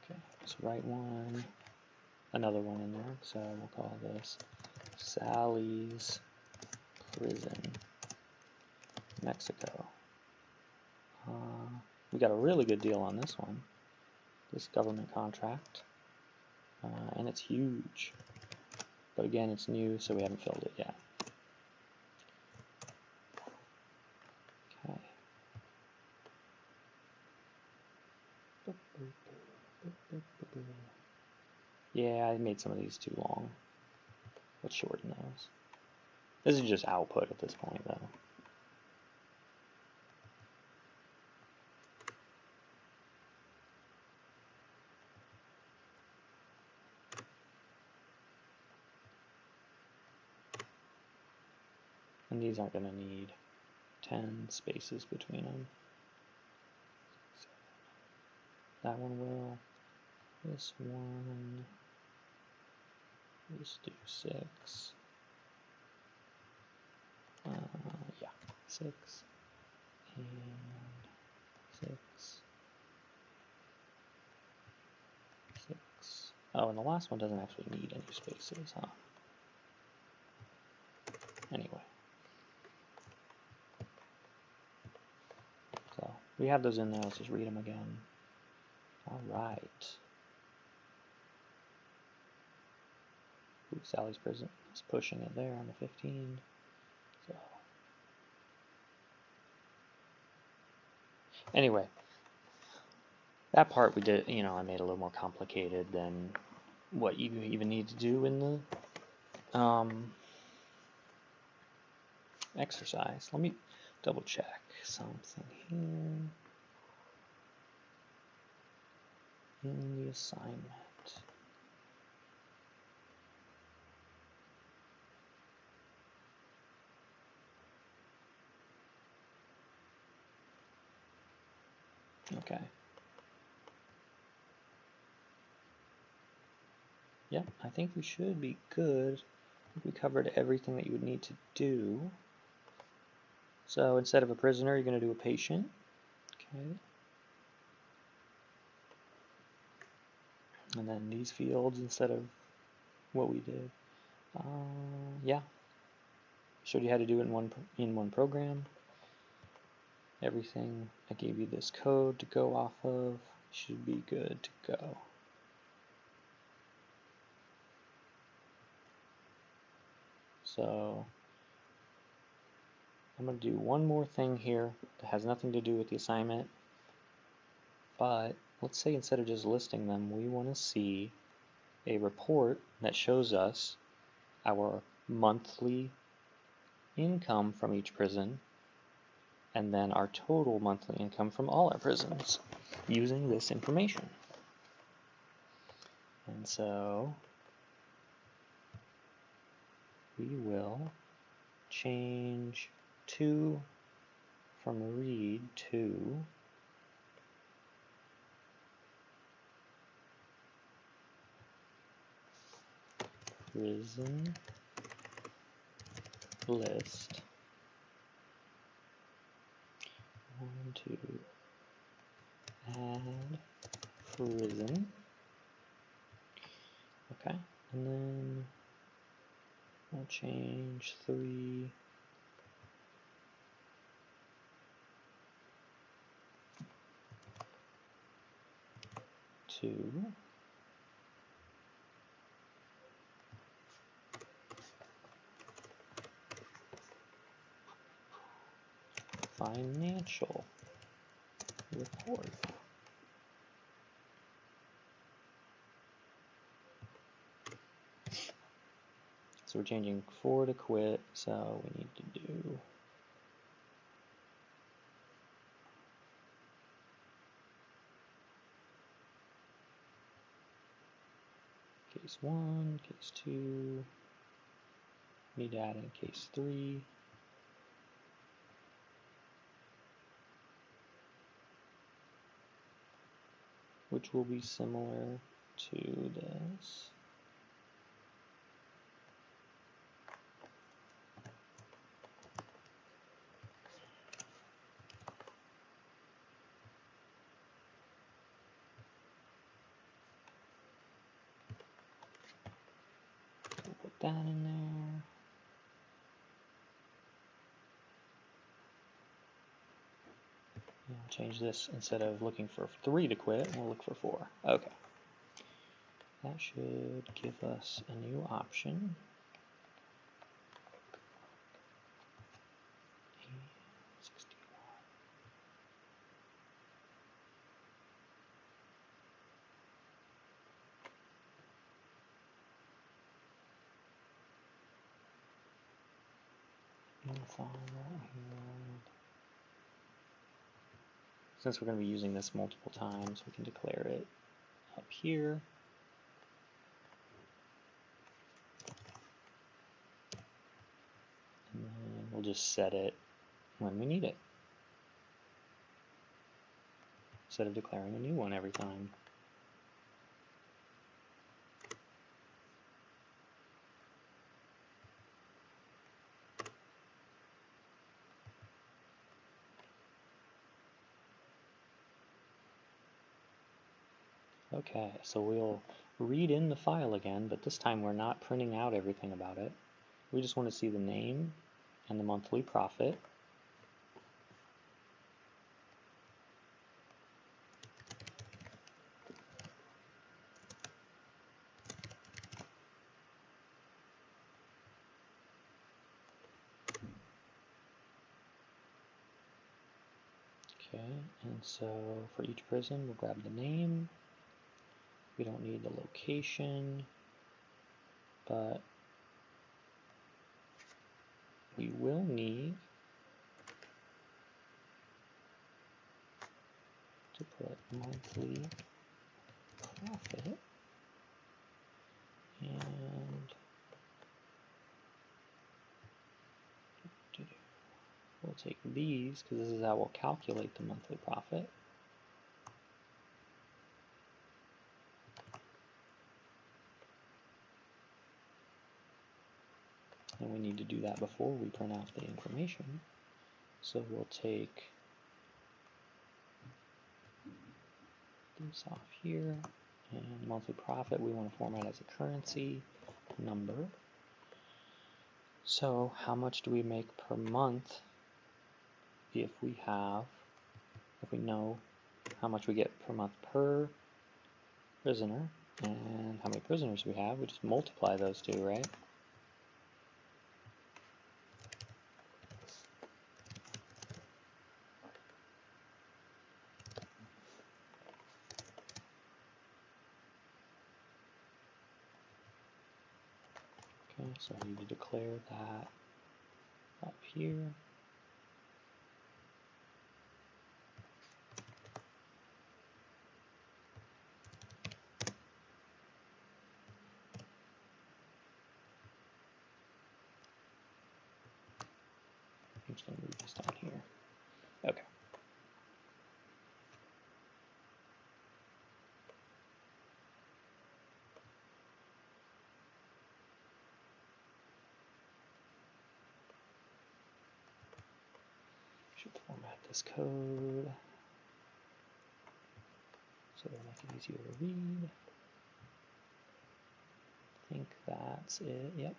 Speaker 1: Okay, let's write one, another one in there. So we'll call this Sally's Prison, Mexico. We got a really good deal on this one, this government contract, and it's huge. but again, it's new, so we haven't filled it yet. Okay. Yeah, I made some of these too long. Let's shorten those. This is just output at this point, though. And these aren't going to need 10 spaces between them. That one will. This one. Let's do 6. Yeah, 6 and 6. 6. Oh, and the last one doesn't actually need any spaces, huh? Anyway. So, we have those in there, let's just read them again. Alright. Ooh, Sally's prison is pushing it there on the 15. So. Anyway. That part we did, you know, I made a little more complicated than what you even need to do in the exercise. Let me double check something here in the assignment. Okay. Yep, I think we should be good. I think we covered everything that you would need to do. So instead of a prisoner, you're going to do a patient. Okay. And then these fields instead of what we did. Yeah. Showed you how to do it in one program. Everything, I gave you this code to go off of. Should be good to go. So I'm going to do one more thing here that has nothing to do with the assignment, but let's say instead of just listing them, we want to see a report that shows us our monthly income from each prison and then our total monthly income from all our prisons using this information. And so we will change 2 from read to prison list. 1, 2, add prison. Okay, and then we'll change 3 to financial report. So we're changing 4 to quit, so we need to do case 1, case 2, need to add in case 3. Which will be similar to this. We'll put that in there. We'll change this, instead of looking for 3 to quit, we'll look for 4. Okay. That should give us a new option. Since we're going to be using this multiple times, we can declare it up here. And then we'll just set it when we need it, instead of declaring a new one every time. Okay, so we'll read in the file again, but this time we're not printing out everything about it. We just want to see the name and the monthly profit. Okay, and so for each prison, we'll grab the name. We don't need the location, but we will need to put monthly profit, and we'll take these because this is how we'll calculate the monthly profit. And we need to do that before we print out the information. So we'll take this off here, and monthly profit we want to format as a currency number. So how much do we make per month if we know how much we get per month per prisoner and how many prisoners we have? We just multiply those two, right? Okay, so I need to declare that up here. I'm just going to move this down here. Okay. Should format this code so it'll make it easier to read. I think that's it. Yep.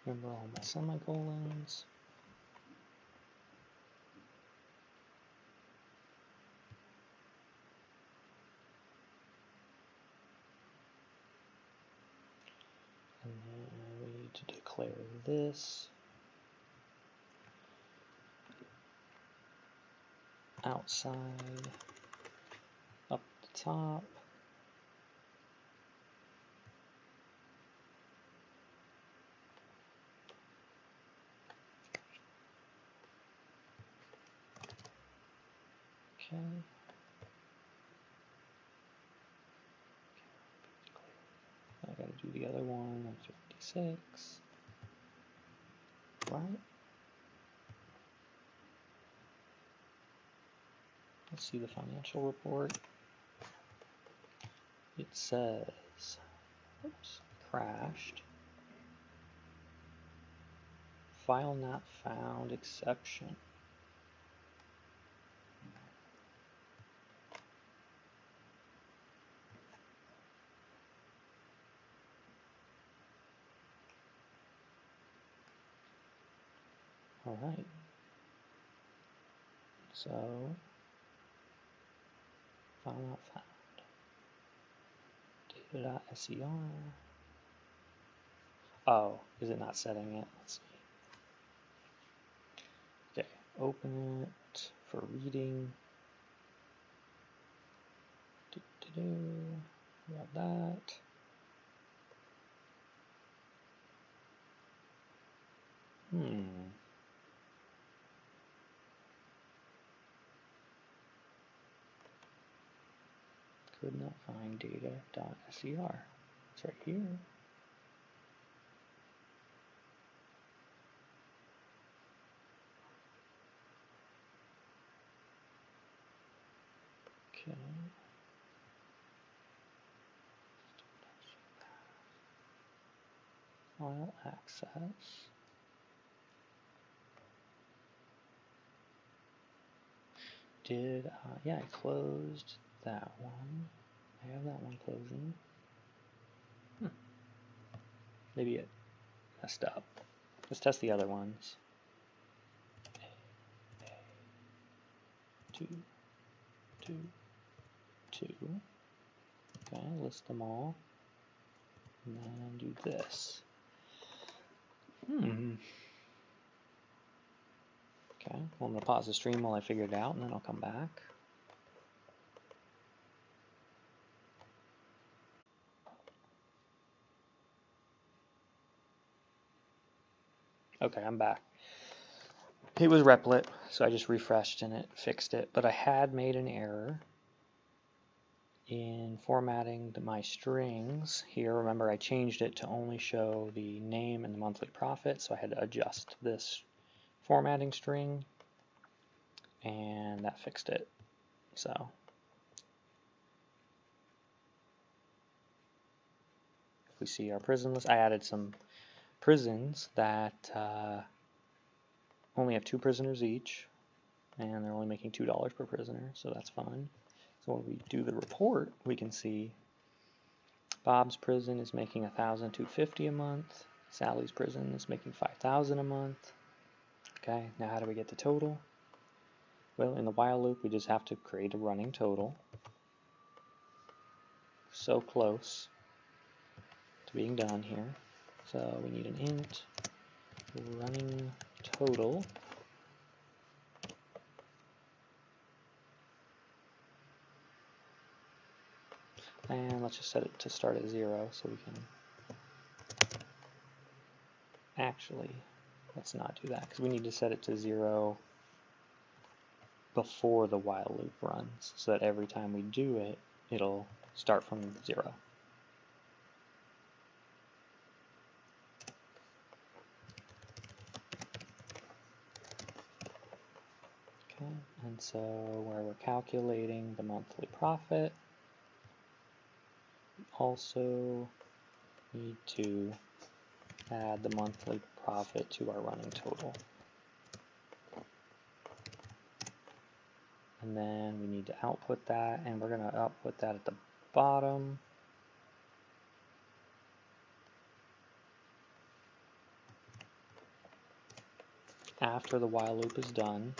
Speaker 1: Remember all my semicolons. And then we need to declare this outside up the top. Okay. I gotta do the other one at 56. Right? Let's see the financial report. It says, oops, crashed. File not found exception. All right. So, file not found. Data.ser. Oh, is it not setting it? Let's see. Okay, open it for reading. Grab that. Could not find data.ser. It's right here. Okay. File access. Yeah, I closed that one. I have that one closing. Maybe it messed up. Let's test the other ones. Two, two, two. Okay, list them all. And then do this. Okay, well, I'm going to pause the stream while I figure it out, and then I'll come back. Okay, I'm back. It was replit, so I just refreshed and it fixed it, but I had made an error in formatting my strings here. Remember, I changed it to only show the name and the monthly profit, so I had to adjust this formatting string, and that fixed it. So if we see our prison list, I added some prisons that only have 2 prisoners each, and they're only making $2 per prisoner, so that's fun. So when we do the report, we can see Bob's prison is making $1,250 a month. Sally's prison is making $5,000 a month. Okay, now how do we get the total? Well, in the while loop, we just have to create a running total. So close to being done here. So we need an int running total. And let's just set it to start at 0 so we can actually, let's not do that because we need to set it to 0 before the while loop runs so that every time we do it, it'll start from 0. Okay, and so where we're calculating the monthly profit, we also need to add the monthly profit to our running total. And then we need to output that, and we're going to output that at the bottom. After the while loop is done.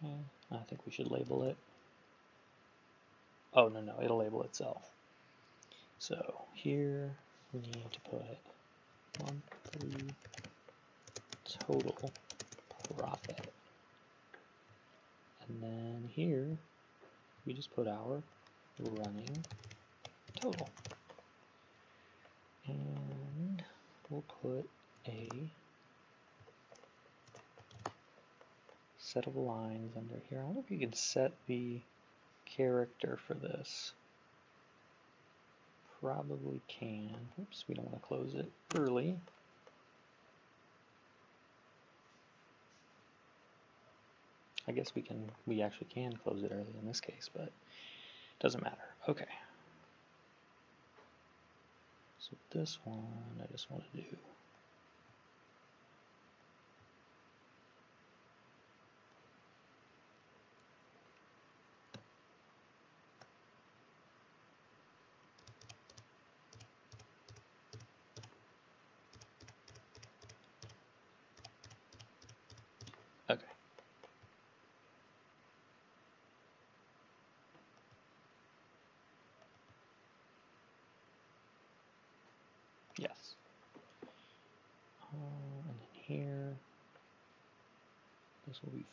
Speaker 1: Okay, I think we should label it. Oh, no, it'll label itself. So here we need to put monthly total profit. And then here we just put our running total. And we'll put a set of lines under here. I wonder if you can set the character for this. Probably can. Oops, we don't want to close it early. I guess we actually can close it early in this case, but it doesn't matter. Okay. So this one I just want to do okay. Yes. And then here, this will be,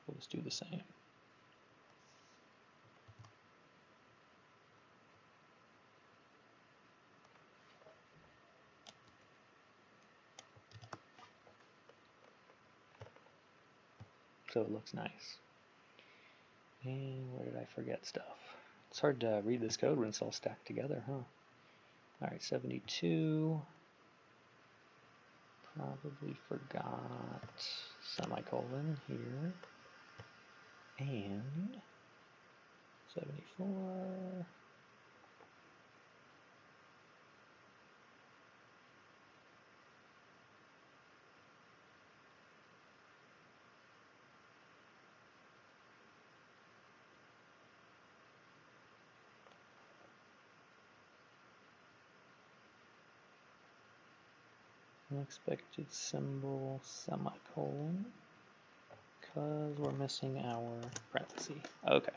Speaker 1: we'll just do the same. So it looks nice. And where did I forget stuff? It's hard to read this code when it's all stacked together, huh? Alright, 72. Probably forgot semicolon here. And 74. Unexpected symbol, semicolon, because we're missing our parenthesis. Okay.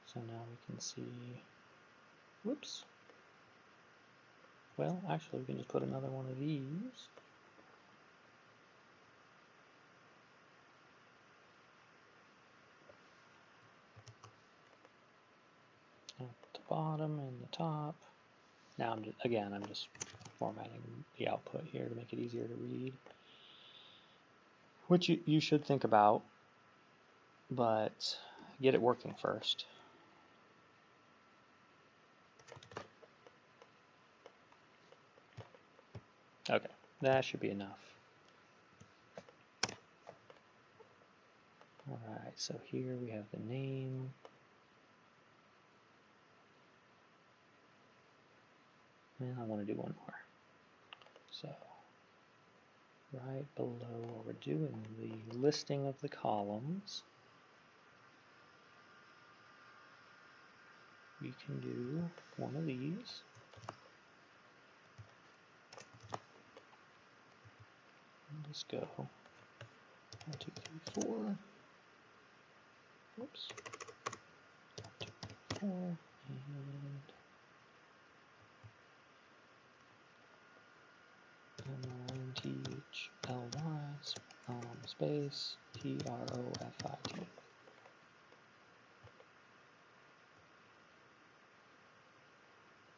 Speaker 1: So now we can see, whoops. Well, actually we can just put another one of these. At the bottom and the top. Now I'm just formatting the output here to make it easier to read. Which you should think about, but get it working first. Okay, that should be enough. Alright, so here we have the name. And I want to do one more. So, right below where we're doing the listing of the columns, we can do one of these. Let's go 1, 2, 3, 4. Whoops. 1, 2, 3, 4. And MINTHLY space PROFIT.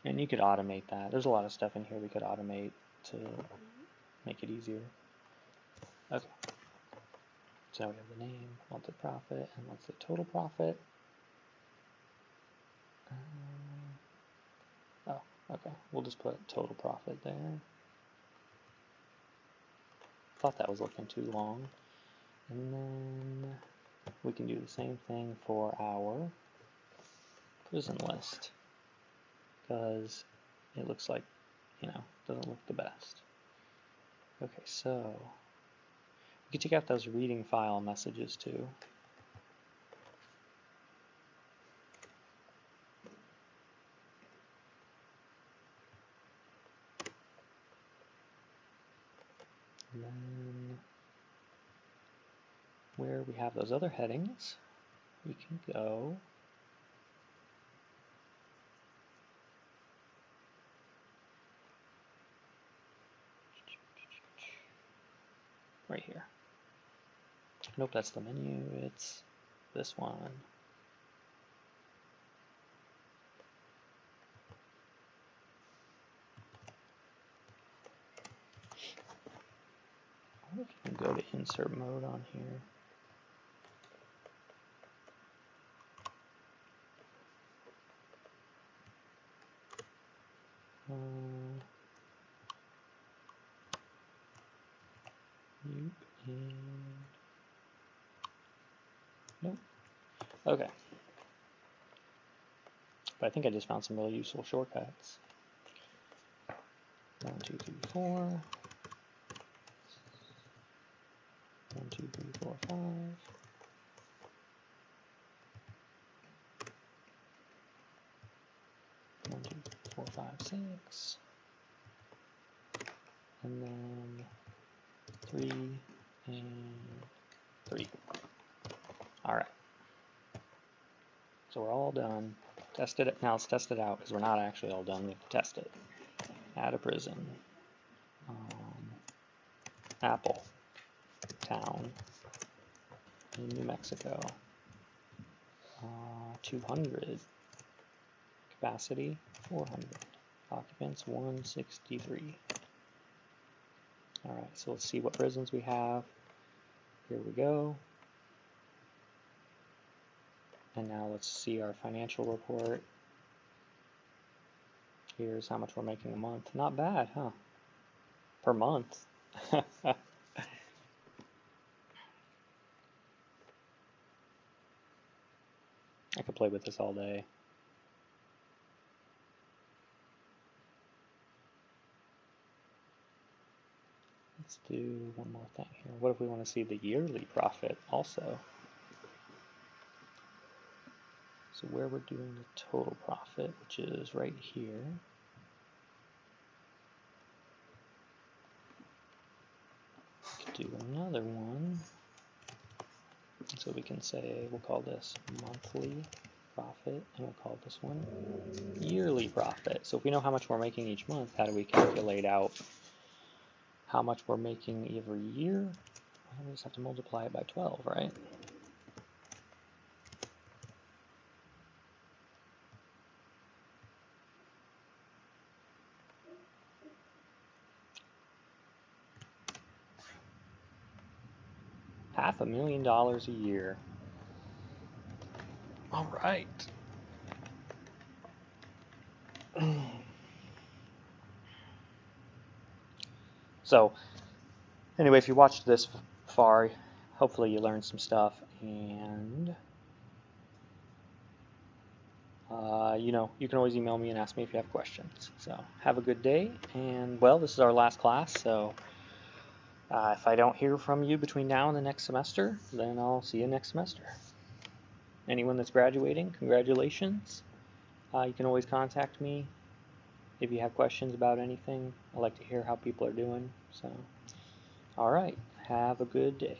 Speaker 1: And you could automate that. There's a lot of stuff in here we could automate to make it easier. Okay. So we have the name, what's the profit, and what's the total profit. Oh, okay. We'll just put total profit there. Thought that was looking too long. And then we can do the same thing for our prison list, because it looks like, doesn't look the best. Okay, so we can take out those reading file messages too. And then where we have those other headings, we can go right here. Nope, that's the menu, it's this one. I wonder if you can go to insert mode on here. Nope. Okay. But I think I just found some really useful shortcuts. 1, 2, 3, 4. 1, 2, 3, 4, 5. 1, 2, 3, 4, 5, 6. And then 3 and 3. All right. So we're all done. Tested it. Now let's test it out because we're not actually all done. We have to test it. Add a prison. Apple. Town. In New Mexico. 200. Capacity 400. Occupants 163. All right, so let's see what prisons we have. Here we go. And now let's see our financial report. Here's how much we're making a month. Not bad, huh? Per month. I could play with this all day. Let's do one more thing here. What if we want to see the yearly profit also? So where we're doing the total profit, which is right here. Do another one. So we can say, we'll call this monthly profit, and we'll call this one yearly profit. So if we know how much we're making each month, how do we calculate out how much we're making every year? Well, we just have to multiply it by 12, right? $500,000 a year. All right. So, anyway, if you watched this far, hopefully you learned some stuff, and you know, you can always email me and ask me if you have questions. So, have a good day, and well, this is our last class, so if I don't hear from you between now and the next semester, then I'll see you next semester. Anyone that's graduating, congratulations. You can always contact me if you have questions about anything. I like to hear how people are doing. So, all right, have a good day.